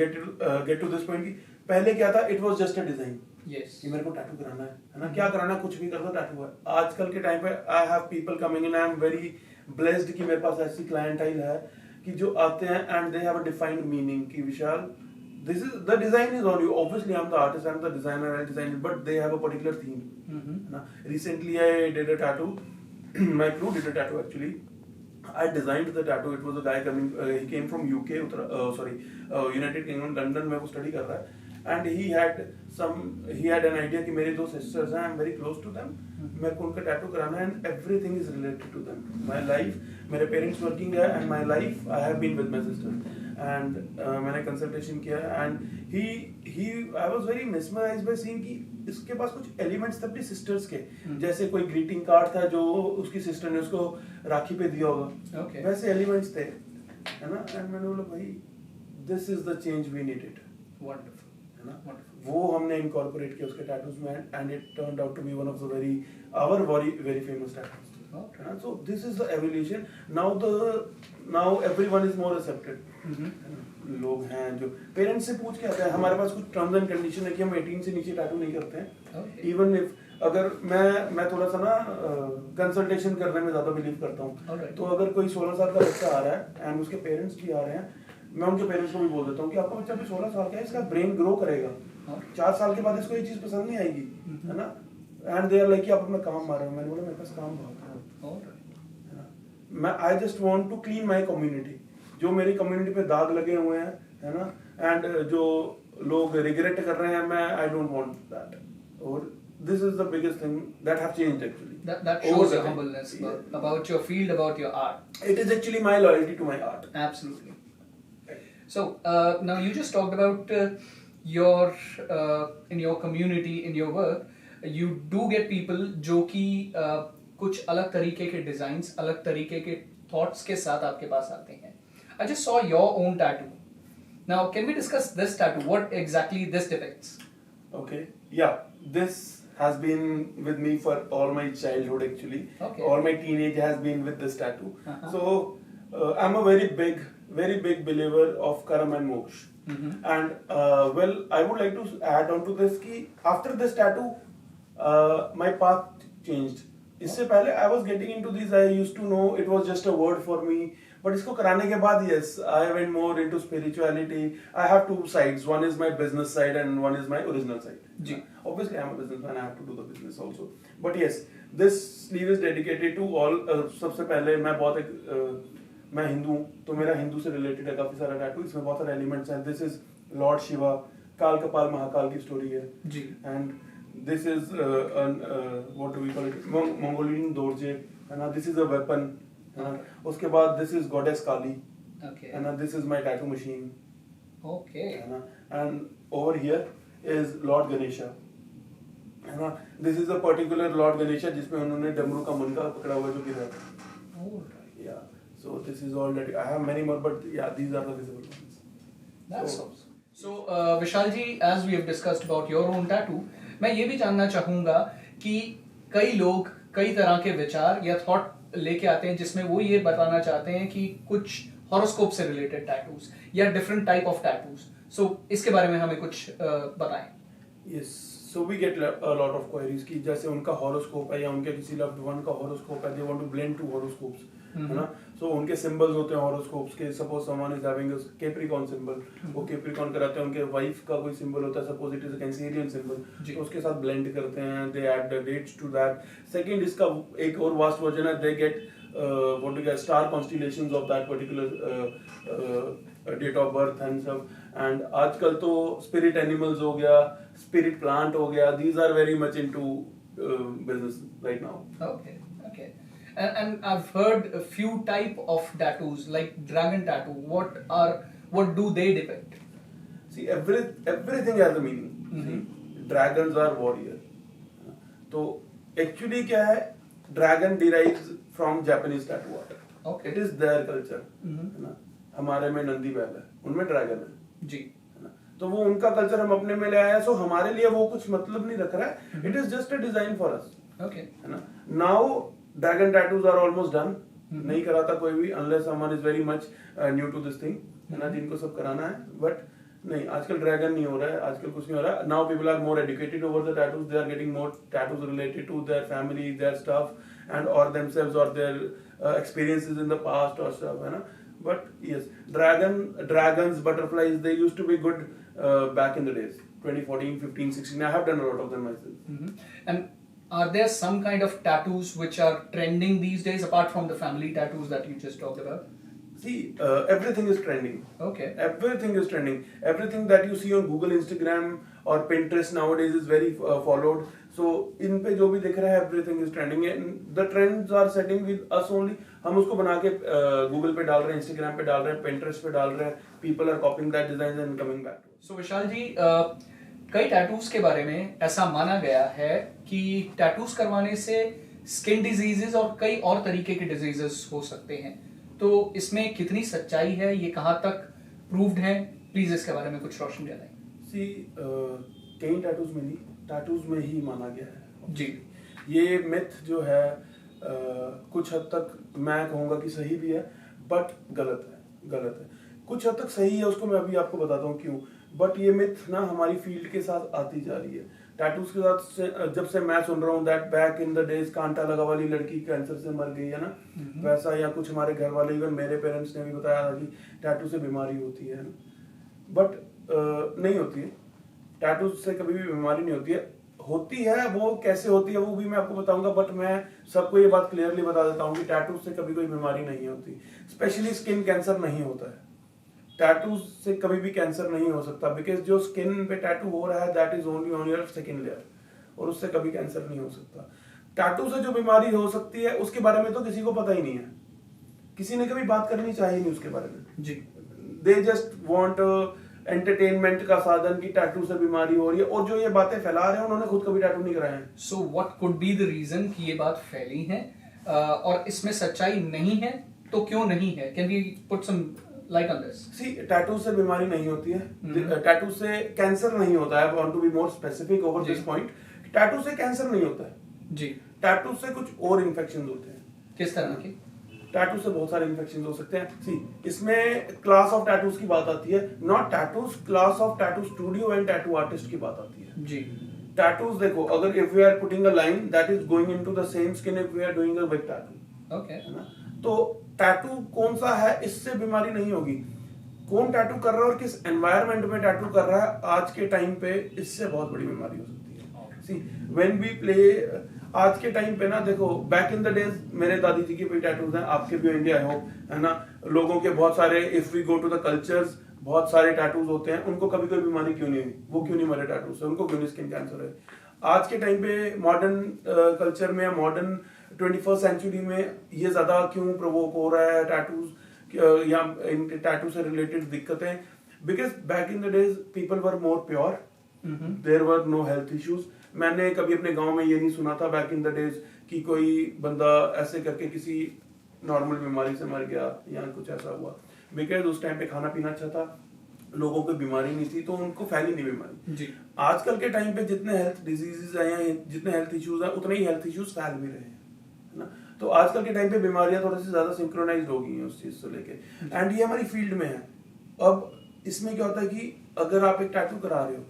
get to this point कि पहले क्या था, it was just a design. Yes. कि मेरे को टैटू कराना है ना, क्या कराना, कुछ भी कर दो टैटू है. आजकल के टाइम पे I have people coming in. I am very blessed कि मेरे पास ऐसी क्लाइंटाइल है कि जो आते हैं and they have a defined meaning कि Vishal this is the design is on you. Obviously I am the artist, I am the designer, I design, but they have a particular theme, है ना. Recently I did a tattoo. My crew did a tattoo actually. I designed the tattoo. It was a guy coming. He came from UK. United Kingdom, London में वो study कर रहा है. And he had an idea कि मेरी दो sisters हैं. I'm very close to them. मेरे को उनका tattoo कराना है and everything is related to them. My life, मेरे parents working है and my life I have been with my sisters. And मैंने consultation किया and I was very mesmerized by seeing कि इसके पास कुछ एलिमेंट्स थे अपनी सिस्टर्स के. जैसे कोई ग्रीटिंग कार्ड था जो उसकी सिस्टर ने उसको राखी पे दिया होगा, वैसे एलिमेंट्स थे, है ना. एंड मैंने बोला भाई this is the change we needed. Wonderful. है ना. वो हमने इनकॉर्पोरेट किया उसके टैटूज में and it turned out to be one of the very famous tattoos. So this is the evolution. Now everyone is more accepted. लोग हैं जो पेरेंट्स से पूछ के आते हैं. हमारे पास कुछ टर्म्स एंड कंडीशन है कि हम 18 से नीचे टैटू नहीं करते हैं. इवन इफ अगर मैं थोड़ा सा ना कंसल्टेशन करने में ज्यादा बिलीव करता हूँ. तो अगर कोई 16 साल का बच्चा आ रहा है एंड उसके पेरेंट्स भी आ रहे हैं, मैं उनके पेरेंट्स को भी बोल देता हूँ कि आपका बच्चा अभी 16 साल का है, इसका ब्रेन ग्रो करेगा, 4 साल के बाद इसको ये चीज पसंद नहीं आएगी, है ना. एंड दे आर लाइक कि आप अपना काम मार रहे हो. मैंने बोला मेरे पास काम बहुत है. मैं I just want to clean my community. जो मेरी कम्युनिटी पे दाग लगे हुए हैं, है ना, एंड जो लोग रिग्रेट कर रहे हैं, मैं आई डोंट वांट दैट. और this is the biggest thing that have changed actually. That shows your humbleness about your field, about your art. It is actually my loyalty to my art. Absolutely. So now you just talked about in your community, in your work, you do get people जो कि कुछ अलग तरीके के designs, अलग तरीके के thoughts के साथ आपके पास आते हैं. I just saw your own tattoo. Now, can we discuss this tattoo? What exactly this depicts? Okay. Yeah. This has been with me for all my childhood actually. Okay. All my teenage has been with this tattoo. Uh-huh. So I'm a very big believer of Karam and Moksha. And well, I would like to add on to this कि after this tattoo, my path changed. इससे पहले I was getting into this. I used to know it was just a word for me. But इसको कराने के बाद yes, I went more into spirituality. I have two sides. One is my business side and one is my original side. Ji. Obviously, I'm a businessman. I have to do the business also. But yes, this sleeve is dedicated to all. सबसे पहले मैं हिंदू हूँ, तो मेरा हिंदू से related है काफी सारा टैटू. इसमें बहुत सारे एलिमेंट्स हैं. दिस इज लॉर्ड शिवा, काल कपाल महाकाल की स्टोरी है जी. And this is what do we call it, Mongolian dorje, है ना. This is a weapon. उसके बाद दिस इज गॉडेस काली, है ना. This is my tattoo machine, Okay. है ना. And over here is lord Ganesha, है ना. This is a particular lord Ganesha जिसमें उन्होंने डमरू का मुनका पकड़ा हुआ है जो गिरा है. Alright. Yeah. So this is all that I have many more, but yeah, these are the visible ones. That's awesome. So Vishal ji, as we have discussed about your own tattoo, मैं ये भी जानना चाहूँगा कि कई लोग कई तरह के विचार या थॉट लेके आते हैं जिसमें वो ये बताना चाहते हैं कि कुछ हॉरोस्कोप से रिलेटेड टैटूज या डिफरेंट टाइप ऑफ टैटूज. सो इसके बारे में हमें कुछ बताएं. Yes. So we get a lot of queries कि जैसे उनका हॉरोस्कोप है या उनके किसी loved one का हॉरोस्कोप है, they want to blend two horoscopes, है ना. So उनके सिंबल्स होते हैं हॉरोस्कोप्स के. Suppose someone is having a Capricorn symbol, वो Capricorn कराते हैं. उनके वाइफ का कोई सिंबल होता है, suppose it is a Cancerian symbol, तो उसके साथ ब्लेंड करते हैं. They add the dates to that. Second, इसका एक और वास्ट वर्जन है. They get what do you get star constellations of that particular date of birth and stuff. and आजकल तो spirit animals हो गया, spirit plant हो गया. these are very much into business right now. Okay. And I've heard a few type of tattoos like dragon tattoo. What do they depict? See, everything has a meaning. See, dragons are warrior. तो actually क्या है, dragon derives from Japanese tattoo art. Okay. It is their culture, है ना. हमारे में नंदी बैल है, उनमें ड्रैगन है जी. है ना. तो वो उनका कल्चर हम अपने में ले आए हैं. सो हमारे लिए वो कुछ मतलब नहीं रख रहा है. It is just a design for us. Okay. है ना. Now dragon tattoos are almost done. नहीं कराता कोई भी unless someone is very much new to this thing, है ना, जिनको सब कराना है. बट नहीं, आजकल ड्रैगन नहीं हो रहा है, आजकल कुछ नहीं हो रहा है. Now people are more educated over the tattoos. They are getting more tattoos related to their family, their stuff and or themselves or their experiences in the past or stuff, है ना. But yes, dragons, butterflies, they used to be good back in the days, 2014, 15, 16. I have done a lot of them myself. And are there some kind of tattoos which are trending these days apart from the family tattoos that you just talked about? See, everything is trending. Okay. Everything is trending. Everything that you see on Google, Instagram or Pinterest nowadays is very followed. So इन पे जो भी दिख रहा है, everything is trending. And the trends are setting with us only. हम उसको बना के Google पे डाल रहे हैं, Instagram पे डाल रहे हैं, Pinterest पे डाल रहे हैं. People are copying that designs and coming back. So विशाल जी, कई टैटूज के बारे में ऐसा माना गया है कि टैटूज करवाने से स्किन डिजीजेस और कई और तरीके के डिजीजेस हो सकते हैं. तो इसमें कितनी सच्चाई है, ये कहाँ तक प्रूव्ड है? प्लीज इसके बारे में कुछ रोशनी डालें. सी, कई टैटूज में नहीं, टैटूज में ही माना गया है जी. ये मिथ जो है कुछ हद तक मैं कहूँगा कि सही भी है, बट गलत है. कुछ हद तक सही है, उसको मैं अभी आपको बताता हूँ क्यों. बट ये मिथ ना हमारी फील्ड के साथ आती जा रही है. टैटूज के साथ जब से मैं सुन रहा हूँ that back in the days कांटा लगा वाली लड़की कैंसर से मर गई है ना, वैसा, या कुछ हमारे घर वाले, इवन मेरे पेरेंट्स ने भी बताया था कि टैटू से बीमारी होती है ना. बट नहीं होती है. टैटू से कभी भी बीमारी नहीं होती है. होती है, वो कैसे होती है वो भी मैं आपको बताऊंगा. बट मैं सबको ये बात क्लियरली बता देता हूँ कि टैटू से कभी कोई बीमारी नहीं होती. स्पेशली स्किन कैंसर नहीं होता है. टैटू से कभी भी कैंसर नहीं हो सकता, बिकॉज जो स्किन पे टैटू हो रहा है that is only on your second layer, और उससे कभी कैंसर नहीं हो सकता. टैटू से जो बीमारी हो सकती है उसके बारे में तो किसी को पता ही नहीं है. किसी ने कभी बात करनी चाहिए नहीं उसके बारे में. जी. दे जस्ट वांट एंटरटेनमेंट का साधन कि टैटू से बीमारी हो रही है, और जो ये बातें फैला रहे हैं उन्होंने खुद कभी टैटू नहीं कराए हैं. So what could be the reason कि ये बात फैली है, और इसमें सच्चाई नहीं है तो क्यों नहीं है? Can we put some light on this? See, tattoo से बीमारी नहीं होती है. टैटू से कैंसर नहीं होता है. I want to be more specific over this point. Tattoo से कैंसर नहीं होता है जी. टैटू से कुछ और इन्फेक्शन होते हैं. किस तरह के? टैटू से बहुत सारे इन्फेक्शन हो सकते हैं. सी, इसमें क्लास ऑफ टैटूज की बात आती है, not tattoos, class of tattoo studio and tattoo artist की बात आती है जी. टैटूज देखो, अगर if we are putting a line that is going into the same skin if we are doing a big tattoo, okay, है ना. तो टैटू कौन सा है, इससे बीमारी नहीं होगी. कौन टैटू कर रहा है और किस एनवायरनमेंट में टैटू कर रहा है, आज के टाइम पे इससे बहुत बड़ी बीमारी हो सकती है. सी, व्हेन वी प्ले, आज के टाइम पे ना देखो, बैक इन द डेज मेरे दादी जी के भी टैटूज हैं, आपके भी होंगे आई होप, है ना. लोगों के बहुत सारे, if we go to the cultures, बहुत सारे टैटूज होते हैं. उनको कभी कोई बीमारी क्यों नहीं हुई? वो क्यों नहीं मरे टैटू से? उनको क्यों नहीं स्किन कैंसर है? आज के टाइम पे मॉडर्न कल्चर में या मॉडर्न 21st सेंचुरी में ये ज्यादा क्यों प्रोवोक हो रहा है टैटूज या इन टैटू से रिलेटेड दिक्कतें? Because back in the days people were more pure, there were no health issues. मैंने कभी अपने गांव में ये नहीं सुना था बैक इन द डेज कि कोई बंदा ऐसे करके किसी नॉर्मल बीमारी से मर गया या कुछ ऐसा हुआ. बिकॉज उस टाइम पे खाना पीना अच्छा था, लोगों को बीमारी नहीं थी, तो उनको फैली नहीं बीमारी जी. आजकल के टाइम पे जितने हेल्थ डिजीजेस आए हैं, जितने हेल्थ इश्यूज हैं, उतने ही हेल्थ इश्यूज फैल भी रहे हैं, है ना. तो आजकल के टाइम पे बीमारियां थोड़ी सी ज्यादा सिंक्रोनाइज्ड हो गई हैं उस चीज से लेके, एंड ये हमारी फील्ड में है. अब इसमें क्या होता है कि अगर आप एक टैटू करा रहे हो,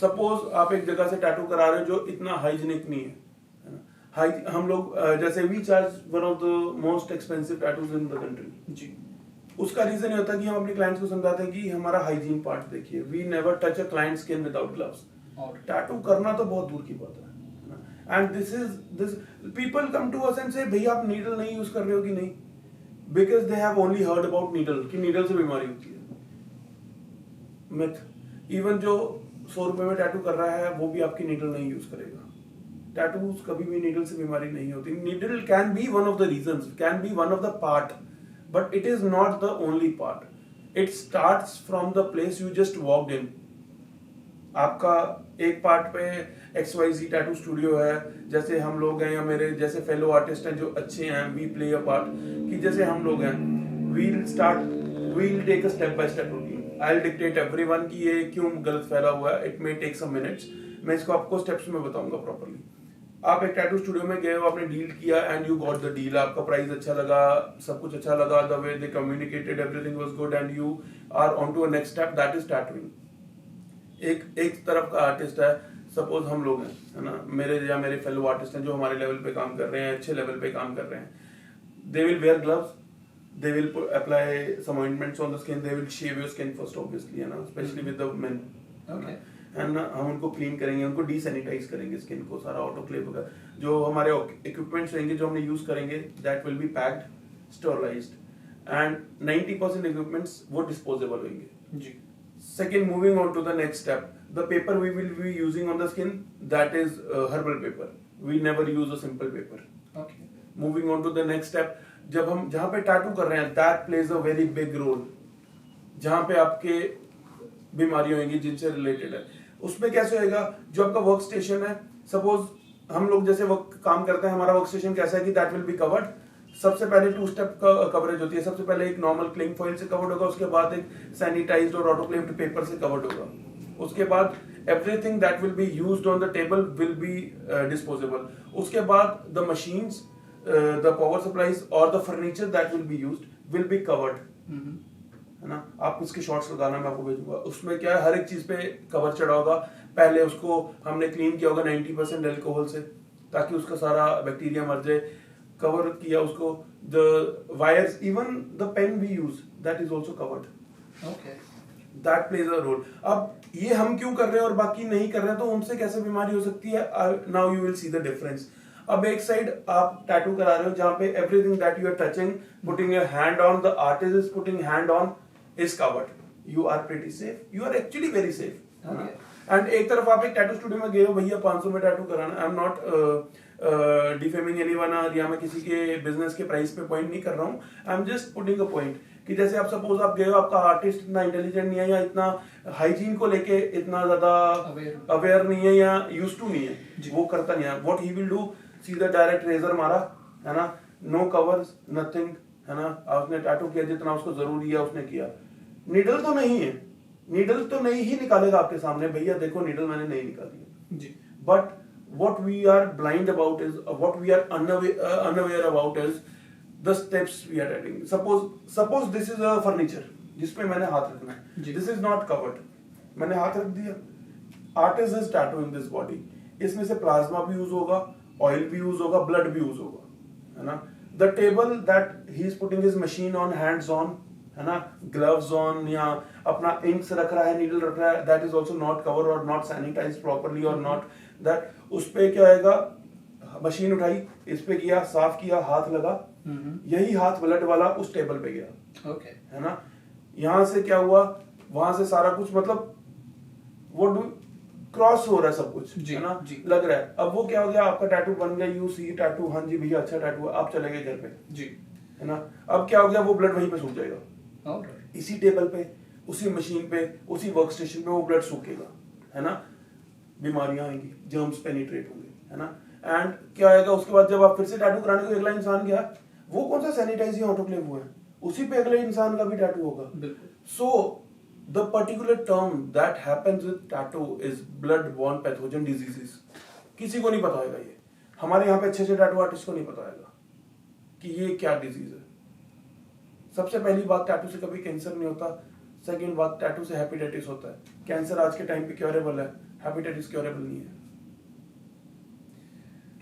सपोज आप एक जगह से टैटू करा रहे हो जो इतना हाइजीनिक नहीं है ना. हम लोग जैसे we charge one of the most expensive tattoos in the country जी. उसका रीजन ये होता है कि हम अपने क्लाइंट्स को समझाते हैं कि हमारा हाइजीन पार्ट देखिए. We never touch a client skin without gloves. Tattoo करना तो बहुत दूर की बात है. And this people come to us and say भैया आप नीडल नहीं यूज कर रहे हो कि नहीं, because they have only heard about needle कि नीडल से बीमारी होती है. मिथ. इवन जो 100 रुपए में टैटू कर रहा है वो भी आपकी नीडल नहीं यूज करेगा. टैटूज कभी भी नीडल से बीमारी नहीं होती. Needle can be one of the reasons, can be one of the part, but it is not the only part. It starts from the place you just walked in. आपका एक part पे XYZ tattoo studio है, जैसे हम लोग हैं या मेरे जैसे फेलो आर्टिस्ट हैं जो अच्छे हैं, वी प्ले अ पार्ट कि जैसे हम लोग हैं, we'll take a step by step routine. I will dictate everyone कि ये क्यों गलत फैला हुआ है, it may take some minutes, मैं इसको आपको स्टेप्स में बताऊंगा प्रॉपर्ली। आप एक टैटू स्टूडियो में गए हो, आपने डील किया and you got the deal, आपका प्राइस अच्छा लगा, सब कुछ अच्छा लगा, the way they communicated everything was good and you are on to a next step, that is tattooing. एक तरफ का आर्टिस्ट है, सपोज हम लोग हैं, है ना, मेरे फेलो आर्टिस्ट हैं जो हमारे लेवल पे काम कर रहे हैं, अच्छे लेवल पे काम कर रहे हैं, they will where gloves, they will apply some ointments on the skin, they will shave your skin first obviously, है ना, especially with the men, okay, and हम उनको क्लीन करेंगे, उनको डीसैनिटाइज करेंगे स्किन को, सारा ऑटोक्लेव वगैरह, जो हमारे इक्विपमेंट्स रहेंगे जो हमने यूज करेंगे, that will be packed, sterilised and 90% equipments वो डिस्पोजेबल होंगे जी। Second, moving on to the next step, the paper we will be using on the skin, that is herbal paper, we never use a simple paper, okay. Moving on to the next step, जब हम जहां पे tattoo कर रहे हैं, that plays a very big role, जहां पे आपके बीमारियां होंगी जिनसे रिलेटेड है, उसमें कैसे होएगा, जो आपका वर्क स्टेशन है, सपोज हम लोग जैसे वर्क काम करते हैं, हमारा वर्क स्टेशन कैसा है कि दैट विल बी कवर्ड, सबसे पहले 2 स्टेप का कवरेज होती है, सबसे पहले एक नॉर्मल क्लिंग फॉइल से कवर्ड होगा, उसके बाद एक सैनिटाइज्ड और ऑटोक्लेव्ड पेपर से कवर्ड होगा, उसके बाद everything that will be used on the table will be disposable, उसके बाद the machines, the power supplies or the furniture that will be used will be covered, है ना। आप उसके शॉर्ट्स लगाना, मैं आपको भेजूंगा, उसमें क्या है, हर एक चीज पे कवर चढ़ा होगा, पहले उसको हमने क्लीन किया होगा 90% अल्कोहल से, ताकि उसका सारा बैक्टीरिया मर जाए, कवर किया उसको, the wires, even the pen we use, that is also covered, okay, that plays a role. अब ये हम क्यों कर रहे हैं और बाकी नहीं कर रहे हैं, तो उनसे कैसे बीमारी हो सकती है, now you will see the difference. अब एक साइड आप टैटू करा रहे हो जहां पे everything that you are touching, putting your hand on, the artist is putting hand on, is covered, you are pretty safe, you are actually very safe, and एक तरफ आप एक टैटू स्टूडियो में गए हो, भैया 500 में टैटू कराना, आई एम नॉट डिफेमिंग एनीवन, या मैं किसी के बिजनेस के प्राइस पे पॉइंट नहीं कर रहा हूँ, I am just putting a point कि जैसे आप सपोज आप गए हो, आपका आर्टिस्ट इतना इंटेलिजेंट नहीं है, या इतना हाइजीन को लेके इतना ज्यादा अवेयर नहीं है, या यूज टू नहीं है, वो करता नहीं है, व्हाट ही विल डू, सीधा डायरेक्ट रेजर मारा, है ना, नो कवर्स, नथिंग, है ना, उसने टैटू किया जितना उसको जरूरी है उसने किया, नीडल तो नहीं है, नीडल तो नहीं ही निकालेगा आपके सामने, भैया देखो नीडल मैंने नहीं निकाली है जी, but what we are blind about is, what we are unaware about is the steps we are adding. Suppose this is a furniture जिसपे मैंने हाथ रखना है, this is not covered, मैंने हाथ रख दिया, artist is tattooing this body, इसमें से प्लाज्मा भी यूज होगा, ऑयल भी यूज होगा, ब्लड भी यूज होगा, है ना, the table that he is putting his machine on, hands on, है ना, ग्लव्स ऑन, या अपना इंक्स रख रहा है, नीडल रख रहा है, that is also not cover और नॉट सैनिटाइज प्रॉपरली और नॉट दैट, उस पे क्या आएगा, मशीन उठाई, इस पे किया, साफ किया, हाथ लगा, यही हाथ ब्लड वाला उस टेबल पे गया, ओके, है ना, यहां से क्या हुआ, वहां से सारा कुछ, मतलब वो क्रॉस हो रहा है सब कुछ, है ना, लग रहा है, अब वो क्या हो गया, आपका टैटू बन गया, यू सी टैटू, हाँ जी भैया अच्छा टैटू है, आप चले गए घर पे जी, है ना, अब क्या हो गया, वो ब्लड वहीं पे सूख जाएगा, इसी टेबल पे, उसी मशीन पे, उसी वर्क स्टेशन पे वो ब्लड सूखेगा, है ना, बीमारियां आएंगी, जर्म्स पेनिट्रेट होंगे, है ना, एंड क्या आएगा उसके बाद, जब आप फिर से टैटू कराने को अगला इंसान गया, वो कौन सा सैनिटाइज या ऑटोक्लेव हुआ है, उसी पे अगले इंसान का भी टैटू होगा, सो the particular term that happens with tattoo is blood-borne pathogen diseases. किसी को नहीं पता होगा ये, हमारे यहाँ पे अच्छे टैटू आर्टिस्ट को नहीं पता होगा कि ये क्या डिजीज है। सबसे पहली बात, टैटू से कभी कैंसर नहीं होता, सेकंड बात, टैटू से हेपेटाइटिस होता है, कैंसर आज के टाइम पे क्योरेबल है, हेपेटाइटिस क्योरेबल नहीं है।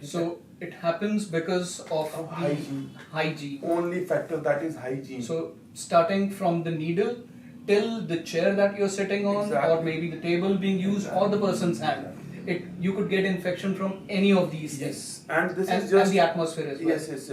So it happens because of hygiene. Only factor, that is hygiene. So starting from the needle till the chair that you're sitting on, exactly, or maybe the table being used, exactly, or the person's hand, you could get infection from any of these things. And this is just, and the atmosphere as well. Yes.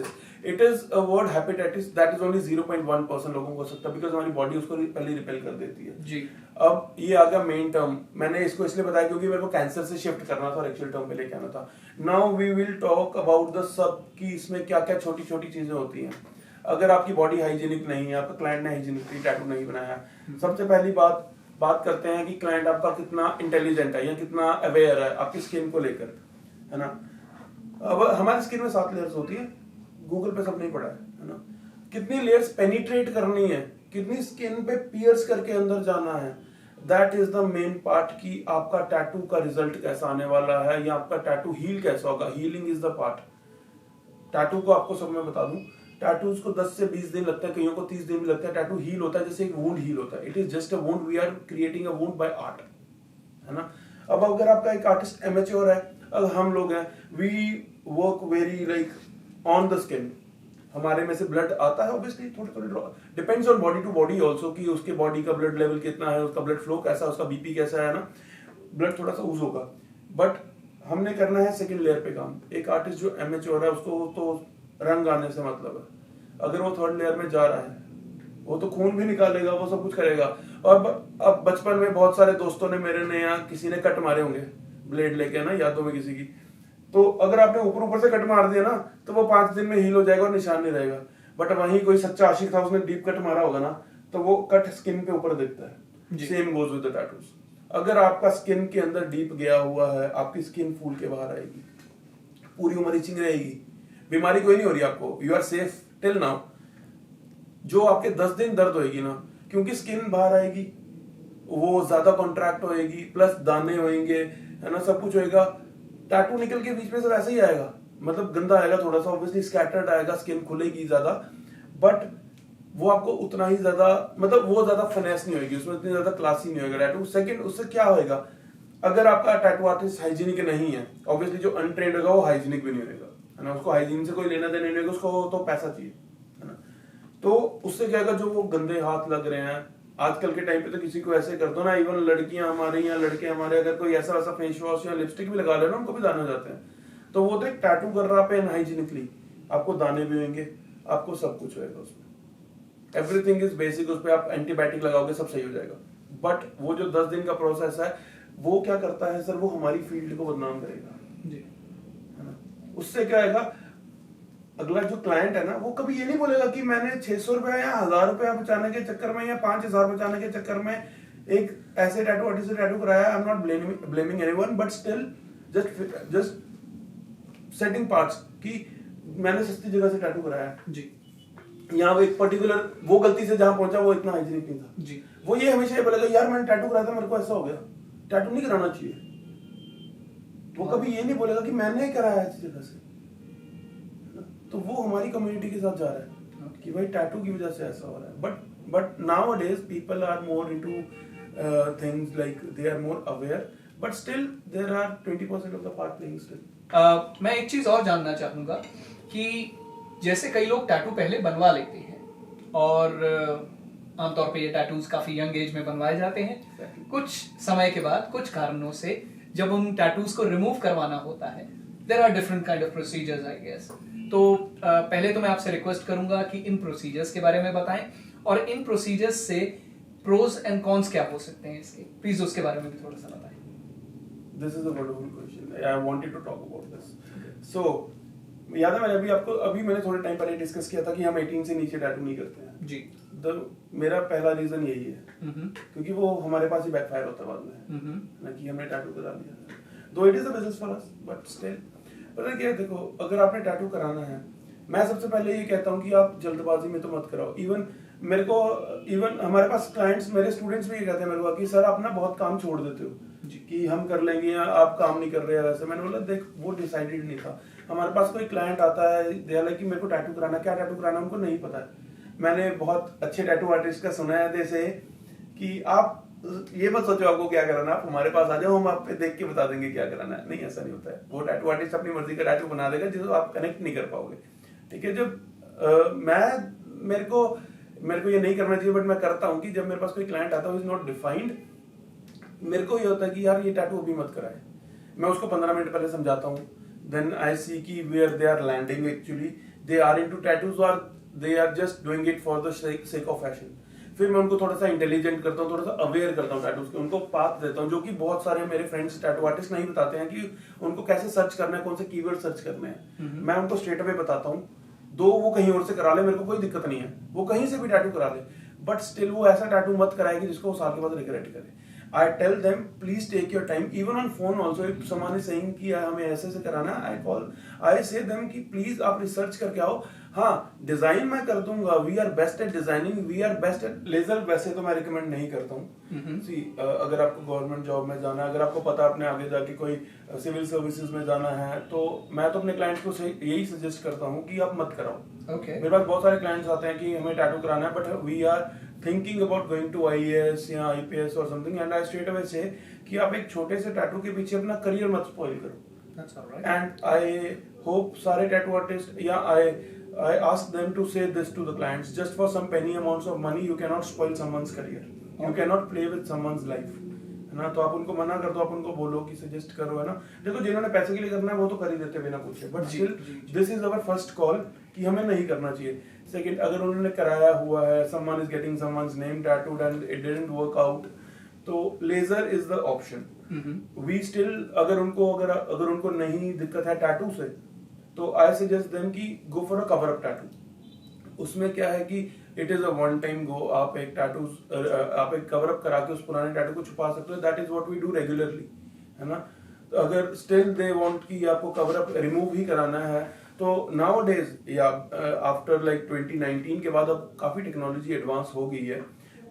It is a word hepatitis that is only 0.1% लोगों को हो सकता है, because हमारी body उसको पहले repel कर देती है जी। अब ये आ गया मेन टर्म, मैंने इसको इसलिए बताया क्योंकि मेरे को कैंसर से शिफ्ट करना था और एक्चुअल टर्म पे लेके आना था। Now we will talk about the sub कि इसमें क्या क्या छोटी छोटी चीजें होती हैं। अगर आपकी बॉडी हाइजीनिक नहीं है, आपका क्लाइंट ने हाइजीनिकली टैटू नहीं बनाया, सबसे पहली बात बात करते हैं कि क्लाइंट आपका कितना इंटेलिजेंट है या कितना अवेयर है आपकी स्किन को लेकर, है ना। अब हमारी स्किन में 7 लेयर्स होती है, गूगल पे सब नहीं पढ़ा है ना। कितनी लेयर्स पेनिट्रेट करनी है, कितनी स्किन पे पियर्स करके अंदर जाना है, that is the main part कि आपका टैटू का रिजल्ट कैसा आने वाला है या आपका टैटू हील कैसा होगा। Healing is the part. Tattoo को आपको सब मैं बता दूं, टैटूज को 10 से 20 दिन लगता है, कईयों को 30 दिन भी लगता है। टैटू हील होता है जैसे एक वुंड हील होता है। It is just a wound, we are creating a wound by art, है ना। अब अगर आपका एक आर्टिस्ट एमेच्योर है, अब हम लोग हैं, we work very like on the skin, हमारे में से ब्लड आता है ऑब्वियसली, थोड़े थोड़े depends on body to body also कि उसके बॉडी का ब्लड लेवल कितना है, उसका ब्लड फ्लो कैसा है, उसका बीपी कैसा है ना, ब्लड थोड़ा सा यूज होगा। बट हमने करना है सेकंड लेयर पे काम। एक आर्टिस्ट जो एमेच्योर है उसको तो रंग आने से मतलब है। अगर वो थर्ड लेयर में जा रहा है, वो तो खून भी निकालेगा, वो सब कुछ करेगा। और अब बचपन में बहुत सारे दोस्तों ने मेरे ने या किसी ने कट मारे होंगे ब्लेड लेके ना, यादों में किसी की, तो अगर आपने ऊपर ऊपर से कट मार दिया ना तो वो 5 दिन में हील हो जाएगा और निशान नहीं रहेगा। बट वहीं कोई सच्चा आशिक था, उसने डीप कट मारा होगा ना, तो वो कट स्किन पे ऊपर दिखता है। Same goes with the tattoos. अगर आपका स्किन के अंदर डीप गया हुआ है, आपकी स्किन फूल के बाहर आएगी, पूरी उम्र इचिंग रहेगी, बीमारी कोई नहीं हो रही आपको, you are safe till now. जो आपके 10 दिन दर्द होएगी ना, क्योंकि स्किन बाहर आएगी, वो ज्यादा कॉन्ट्रैक्ट होएगी, प्लस दाने होएंगे, है ना, सब कुछ होएगा। टैटू निकल के बीच में सब ऐसे ही आएगा, मतलब गंदा आएगा थोड़ा सा, ऑब्वियसली स्कैटर्ड आएगा, स्किन खुलेगी ज्यादा, बट वो आपको उतना ही ज्यादा, मतलब वो ज्यादा फिनेस नहीं होगी, उसमें इतनी ज्यादा क्लासी नहीं होगा टैटू। सेकंड, उससे क्या होएगा, अगर आपका टैटू आर्टिस्ट हाइजीनिक नहीं है, ऑब्वियसली जो अनट्रेंड होगा वो हाइजीनिक भी नहीं होगा, है ना, उसको हाइजीन से कोई लेना देना नहीं होगा, उसको तो पैसा चाहिए, है ना। तो उससे क्या होगा, जो वो गंदे हाथ लग रहे हैं आजकल के टाइम पे, तो किसी को ऐसे कर दो ना, इवन लड़कियां हमारे या लड़के हमारे, अगर कोई ऐसा वैसा फेस वॉश या लिपस्टिक भी लगा लेना, उनको भी दाने हो जाते हैं। तो वो तो एक टैटू कर रहा पे अनहाइजीनिकली, आपको दाने भी होंगे, आपको सब कुछ होएगा उसमें, एवरीथिंग इज बेसिक। उस पर आप एंटीबायोटिक लगाओगे सब सही हो जाएगा। बट वो जो 10 दिन का प्रोसेस है, वो क्या करता है सर, वो हमारी फील्ड को बदनाम करेगा जी, है ना। उससे क्या आएगा, अगला जो क्लाइंट है ना, वो कभी ये नहीं बोलेगा कि मैंने 600 रुपया या 1000 रुपया बचाने के चक्कर में या 5000 बचाने के चक्कर में एक ऐसे टैटू आर्टिस्ट से टैटू कराया। आई am not blaming anyone, but still just setting parts कि मैंने सस्ती जगह से टैटू कराया जी, यहाँ एक पर्टिकुलर वो गलती से जहां पहुंचा वो इतना हाइजीनिक नहीं था जी। वो ये हमेशा ये बोलेगा यार मैंने टैटू कराया था, मेरे को ऐसा हो गया, टैटू नहीं कराना चाहिए। वो कभी ये नहीं बोलेगा कि मैंने कराया इस जगह से। तो वो हमारी कम्युनिटी के साथ जा रहा है कि भाई टैटू की वजह से ऐसा हो रहा है। But nowadays people are more into things like they are more aware, but still there are 20% of the part playing still. मैं एक चीज और जानना चाहूंगा कि जैसे कई लोग टैटू पहले बनवा लेते हैं और आमतौर पे ये टैटूज काफी यंग एज में बनवाए जाते हैं, कुछ समय के बाद कुछ कारणों से जब उन टैटूज को रिमूव करवाना होता है, there are different kind of procedures I guess. तो पहले तो मैं आपसे रिक्वेस्ट करूंगा कि इन प्रोसीजर्स के बारे में बताएं और इन प्रोसीजर्स से प्रोज एंड कॉन्स क्या हो सकते हैं इसके, प्लीज उसके बारे में भी थोड़ा सा बताएं। This is a wonderful question, I wanted to talk about this. So याद है मैंने थोड़े टाइम पहले डिस्कस किया था कि हम 18 से नीचे टैटू नहीं करते हैं जी। मेरा पहला रीजन यही है क्योंकि वो हमारे पास ही बैकफायर होता है बाद में, ना कि हमने टैटू करा लिया, दो it is a business for us, but still. पता क्या, देखो अगर आपने टैटू कराना है, मैं सबसे पहले ये कहता हूँ कि आप जल्दबाजी में तो मत कराओ। इवन हमारे पास क्लाइंट्स, मेरे स्टूडेंट्स भी ये कहते हैं मेरे को कि सर आप ना बहुत काम छोड़ देते हो जी, कि हम कर लेंगे या आप काम नहीं कर रहे हैं वैसे। मैंने बोला देख वो डिसाइडेड नहीं था। हमारे पास कोई क्लाइंट आता है, दे आर लाइक कि मेरे को टैटू कराना, क्या टैटू कराना उनको नहीं पता है। मैंने बहुत अच्छे टैटू आर्टिस्ट का सुना है जैसे कि आप ये मत सोचो आपको क्या कराना, आप हमारे पास आ जाओ, हम आप पे देख के बता देंगे क्या कराना है। नहीं, ऐसा नहीं होता है। वो टैटू आर्टिस्ट अपनी मर्जी का टैटू बना देगा जिसको आप कनेक्ट नहीं कर पाओगे, ठीक है। जब मेरे को ये नहीं करना चाहिए, बट मैं करता हूँ कि जब मेरे पास कोई क्लाइंट आता है इज नॉट डिफाइंड, मेरे को ये होता है कि यार ये टैटू अभी मत कराए। मैं उसको 15 मिनट पहले समझाता हूँ, देन आई सी की where they are landing, actually they are into tattoos और they are just doing it for the sake of fashion. फिर मैं उनको थोड़ा सा इंटेलिजेंट करता हूँ, थोड़ा सा अवेयर करता हूँ टैटूज के, उनको पाथ देता हूँ, जो कि बहुत सारे मेरे फ्रेंड्स टैटू आर्टिस्ट नहीं बताते हैं कि उनको कैसे सर्च करना है, कौन से कीवर्ड सर्च करने हैं। मैं उनको स्ट्रेट अवे बताता हूँ। दो वो कहीं और से करा ले, मेरे को कोई दिक्कत नहीं है, वो कहीं से भी टैटू करा ले, बट स्टिल वो ऐसा टैटू मत कराएगी जिसको वो साल के बाद रिग्रेट करे. I tell them please take your time. Even on phone also, if someone is saying कि हमें ऐसे से कराना है, I say them कि please आप रिसर्च करके आओ. हाँ, डिजाइन मैं कर दूंगा. We are best at designing. We are best at laser. वैसे तो मैं रिकमेंड नहीं करता हूँ. See, अगर आपको गवर्नमेंट जॉब में जाना है, अगर आपको पता अपने आगे जाके कोई सिविल सर्विसेज में जाना है, तो मैं तो अपने क्लाइंट्स को यही सजेस्ट करता हूँ कि आप मत कराओ. मेरे पास बहुत सारे क्लाइंट्स आते हैं कि हमें टैटू कराना है, but we are thinking about going to IAS या IPS or something, and I straight away say कि आप एक छोटे से टैटू के पीछे अपना करियर मत स्पॉइल करो. That's all right. And I hope सारे टैटू आर्टिस्ट या I ask them to say this to the clients, just for some penny amounts of money you cannot spoil someone's career. You cannot play with someone's life. है ना, तो आप उनको मना कर दो, आप उनको बोलो कि सजेस्ट करो, है ना. देखो जिन्होंने पैसे के लिए करना है वो तो कर ही देते बिना पूछे, but still this is our first call कि हमें नहीं करना चाहिए. सेकंड, अगर उन्होंने कराया हुआ है, someone is getting someone's name tattooed and it didn't work out, तो laser is the option. We still अगर उनको नहीं दिक्कत है टैटू से, तो आई सजेस्ट देम कि go for a cover up tattoo. उसमें क्या है कि it is a one time go. आप एक कवर अप करा के उस पुराने टैटू को छुपा सकते हो. That is what we do regularly, है ना. तो अगर स्टिल दे वांट कि आपको कवर अप रिमूव ही कराना है, तो नाउ डेज या आफ्टर लाइक 2019 के बाद अब काफी टेक्नोलॉजी एडवांस हो गई है.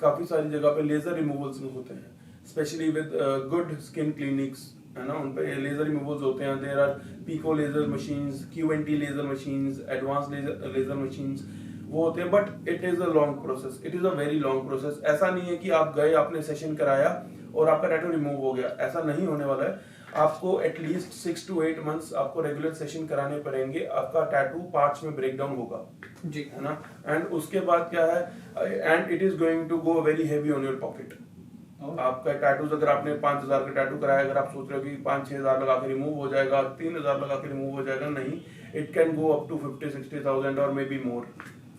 काफी सारी जगह पे लेजर रिमूवल्स होते हैं, specially with good skin clinics, है ना. उन पे लेजर रिमूवल्स होते हैं. There are pico laser machines, QNT laser machines, advance laser machines, वो होते हैं. But it is a long process. It is a very long process. ऐसा नहीं है कि आप गए, आपने सेशन कराया और आपका टैटू रिमूव हो गया. ऐसा नहीं होने वाला है. आपको एटलीस्ट 6 to 8 months आपको रेगुलर सेशन कराने पड़ेंगे. आपका टैटू पार्ट्स में ब्रेक डाउन होगा जी, है ना. एंड उसके बाद क्या है, and it is going to go very heavy on your pocket. आपका टैटूज अगर आपने 5,000 का टैटू कराया, अगर आप सोच रहे हो कि 5-6 हजार लगा के रिमूव हो जाएगा, 3,000 लगा के रिमूव हो जाएगा, नहीं. It can go up to 50,000-60,000 और maybe more,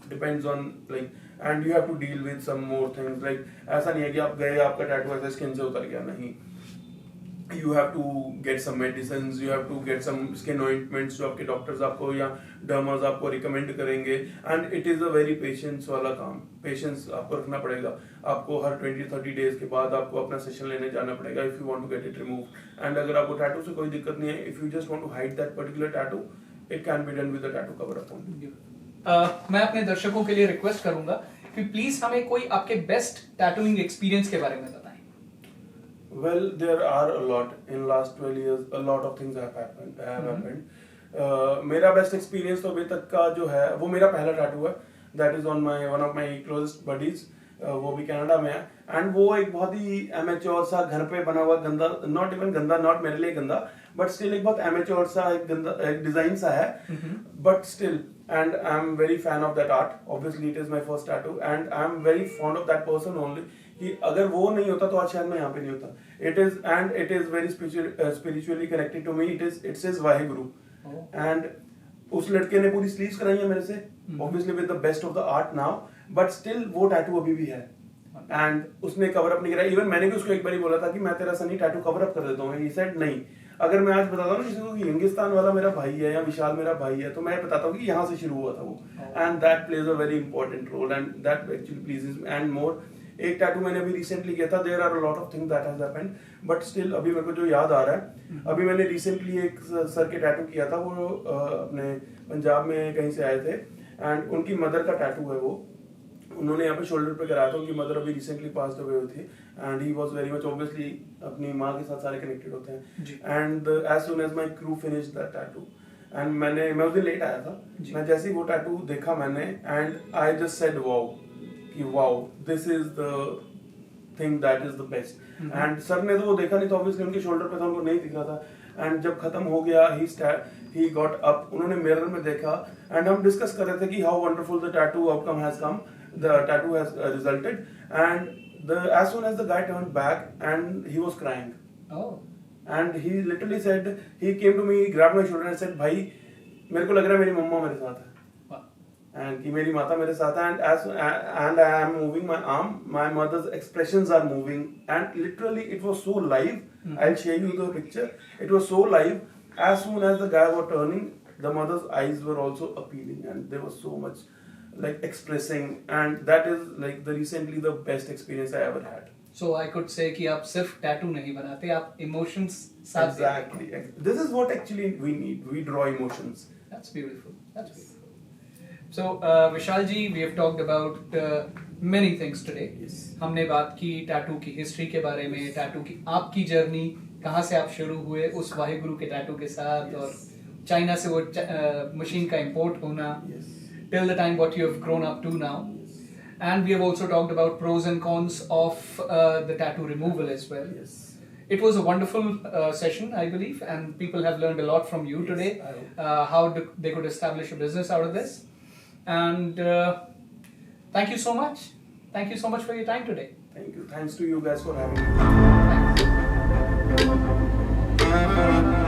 depends on like. And you have to deal with some more things. Like ऐसा नहीं है कि आप गए, आपका टैटू ऐसे स्किन से उतर गया, नहीं. You have to get some medicines, you have to get some skin ointments जो आपके डॉक्टर्स आपको या डर्मर्स आपको रिकमेंड करेंगे. And it is a very patience वाला काम. पेशेंस आपको रखना पड़ेगा. आपको हर 20-30 डेज के बाद आपको अपना सेशन लेने जाना पड़ेगा if you want to get it remove. And अगर आपको टैटू से कोई दिक्कत नहीं है, if you just want to hide that particular tattoo, it can be done with a tattoo cover up only. मैं अपने दर्शकों के लिए रिक्वेस्ट करूंगा कि प्लीज हमें कोई आपके बेस्ट टैटूइंग एक्सपीरियंस के बारे में बताएं. Well, there are a lot. In last 12 years, a lot of things have happened. मेरा बेस्ट एक्सपीरियंस तो अभी तक का जो है, वो मेरा पहला टैटू है. That is on one of my closest buddies. वो भी कनाडा में है. एंड वो एक बहुत ही एमेच्योर सा घर पे बना हुआ गंदा, नॉट इवन गंदा, नॉट मेरे लिए गंदा, बट स्टिल एक बहुत एमेच्योर सा एक डिजाइन सा है. But still, and I am very fan of that art. Obviously it is my first tattoo and I am very fond of that person only. कि अगर वो नहीं होता तो आज शायद मैं यहाँ पे नहीं होता. It is very spiritually connected to me. It says Waheguru. And उस लड़के ने पूरी स्लीव्स कराई है मेरे से, obviously with the best of the art now, but still वो टैटू अभी भी है. एंड उसने कवर अप नहीं करा. इवन मैंने भी उसको एक बार बोला था कि मैं तेरा सनी टैटू कवर अप कर देता हूँ. ही सेड नहीं. अगर मैं आज बताता हूँ किसी को कि हिंदुस्तान वाला मेरा भाई है या विशाल मेरा भाई है, तो मैं बताता हूँ कि यहाँ से शुरू हुआ था वो. And that plays a very important role and that actually pleases and more. एक टैटू मैंने अभी रिसेंटली किया था. There are a lot of things that has happened, but still अभी मेरे को जो याद आ रहा है, अभी मैंने रिसेंटली एक सर के टैटू किया था. वो अपने पंजाब में कहीं से आए थे एंड उनकी मदर का टैटू है वो. उन्होंने यहाँ पे शोल्डर पे कराया था. उनकी मदर अभी रिसेंटली पास्ड अवे हुई थी and he was very much, obviously अपनी माँ के साथ सारे कनेक्टेड होते हैं. And as soon as my crew finished that tattoo and मैं उस दिन लेट आया था. मैं जैसे ही वो टैटू देखा मैंने, and I just said wow, कि wow, this is the thing that is the best. And sir ने तो वो देखा नहीं, तो ऑब्वियसली उनके शोल्डर पे था, उनको नहीं दिख रहा था. एंड जब खत्म हो गया, ही गॉट अप, उन्होंने मिरर में देखा एंड हम डिस्कस कर रहे थे कि how wonderful the tattoo outcome has come, the tattoo has resulted. And as soon as the guy turned back and he was crying. Oh. And he literally said, he came to me, grabbed my shoulder and said, भाई मेरे को लग रहा है मेरी मम्मा मेरे साथ है. And कि मेरी माता मेरे साथ है. And I am moving my arm, my mother's expressions are moving, and literally it was so live. I'll share you the picture. It was so live. As soon as the guy was turning, the mother's eyes were also appealing, and there was so much like expressing, and that is like the recently the best experience I ever had. So I could say कि आप सिर्फ tattoo नहीं बनाते, आप emotions साथ देते हैं. Exactly. This is what actually we need. We draw emotions. That's beautiful. That's beautiful. So Vishal ji, we have talked about many things today. Yes. हमने बात की टैटू की हिस्ट्री के बारे में, टैटू की आपकी जर्नी, कहाँ से आप शुरू हुए उस वाहिगुरु के टैटू के साथ, Yes. और चाइना से वो मशीन का इंपोर्ट होना, Yes. till the time what you have grown up to now. And we have also talked about pros and cons of the tattoo removal as well. Yes. It was a wonderful session, I believe, and people have learned a lot from you Yes, today, I hope. how they could establish a business out of this. And thank you so much. Thank you so much for your time today. Thank you. Thanks to you guys for having me. Thanks.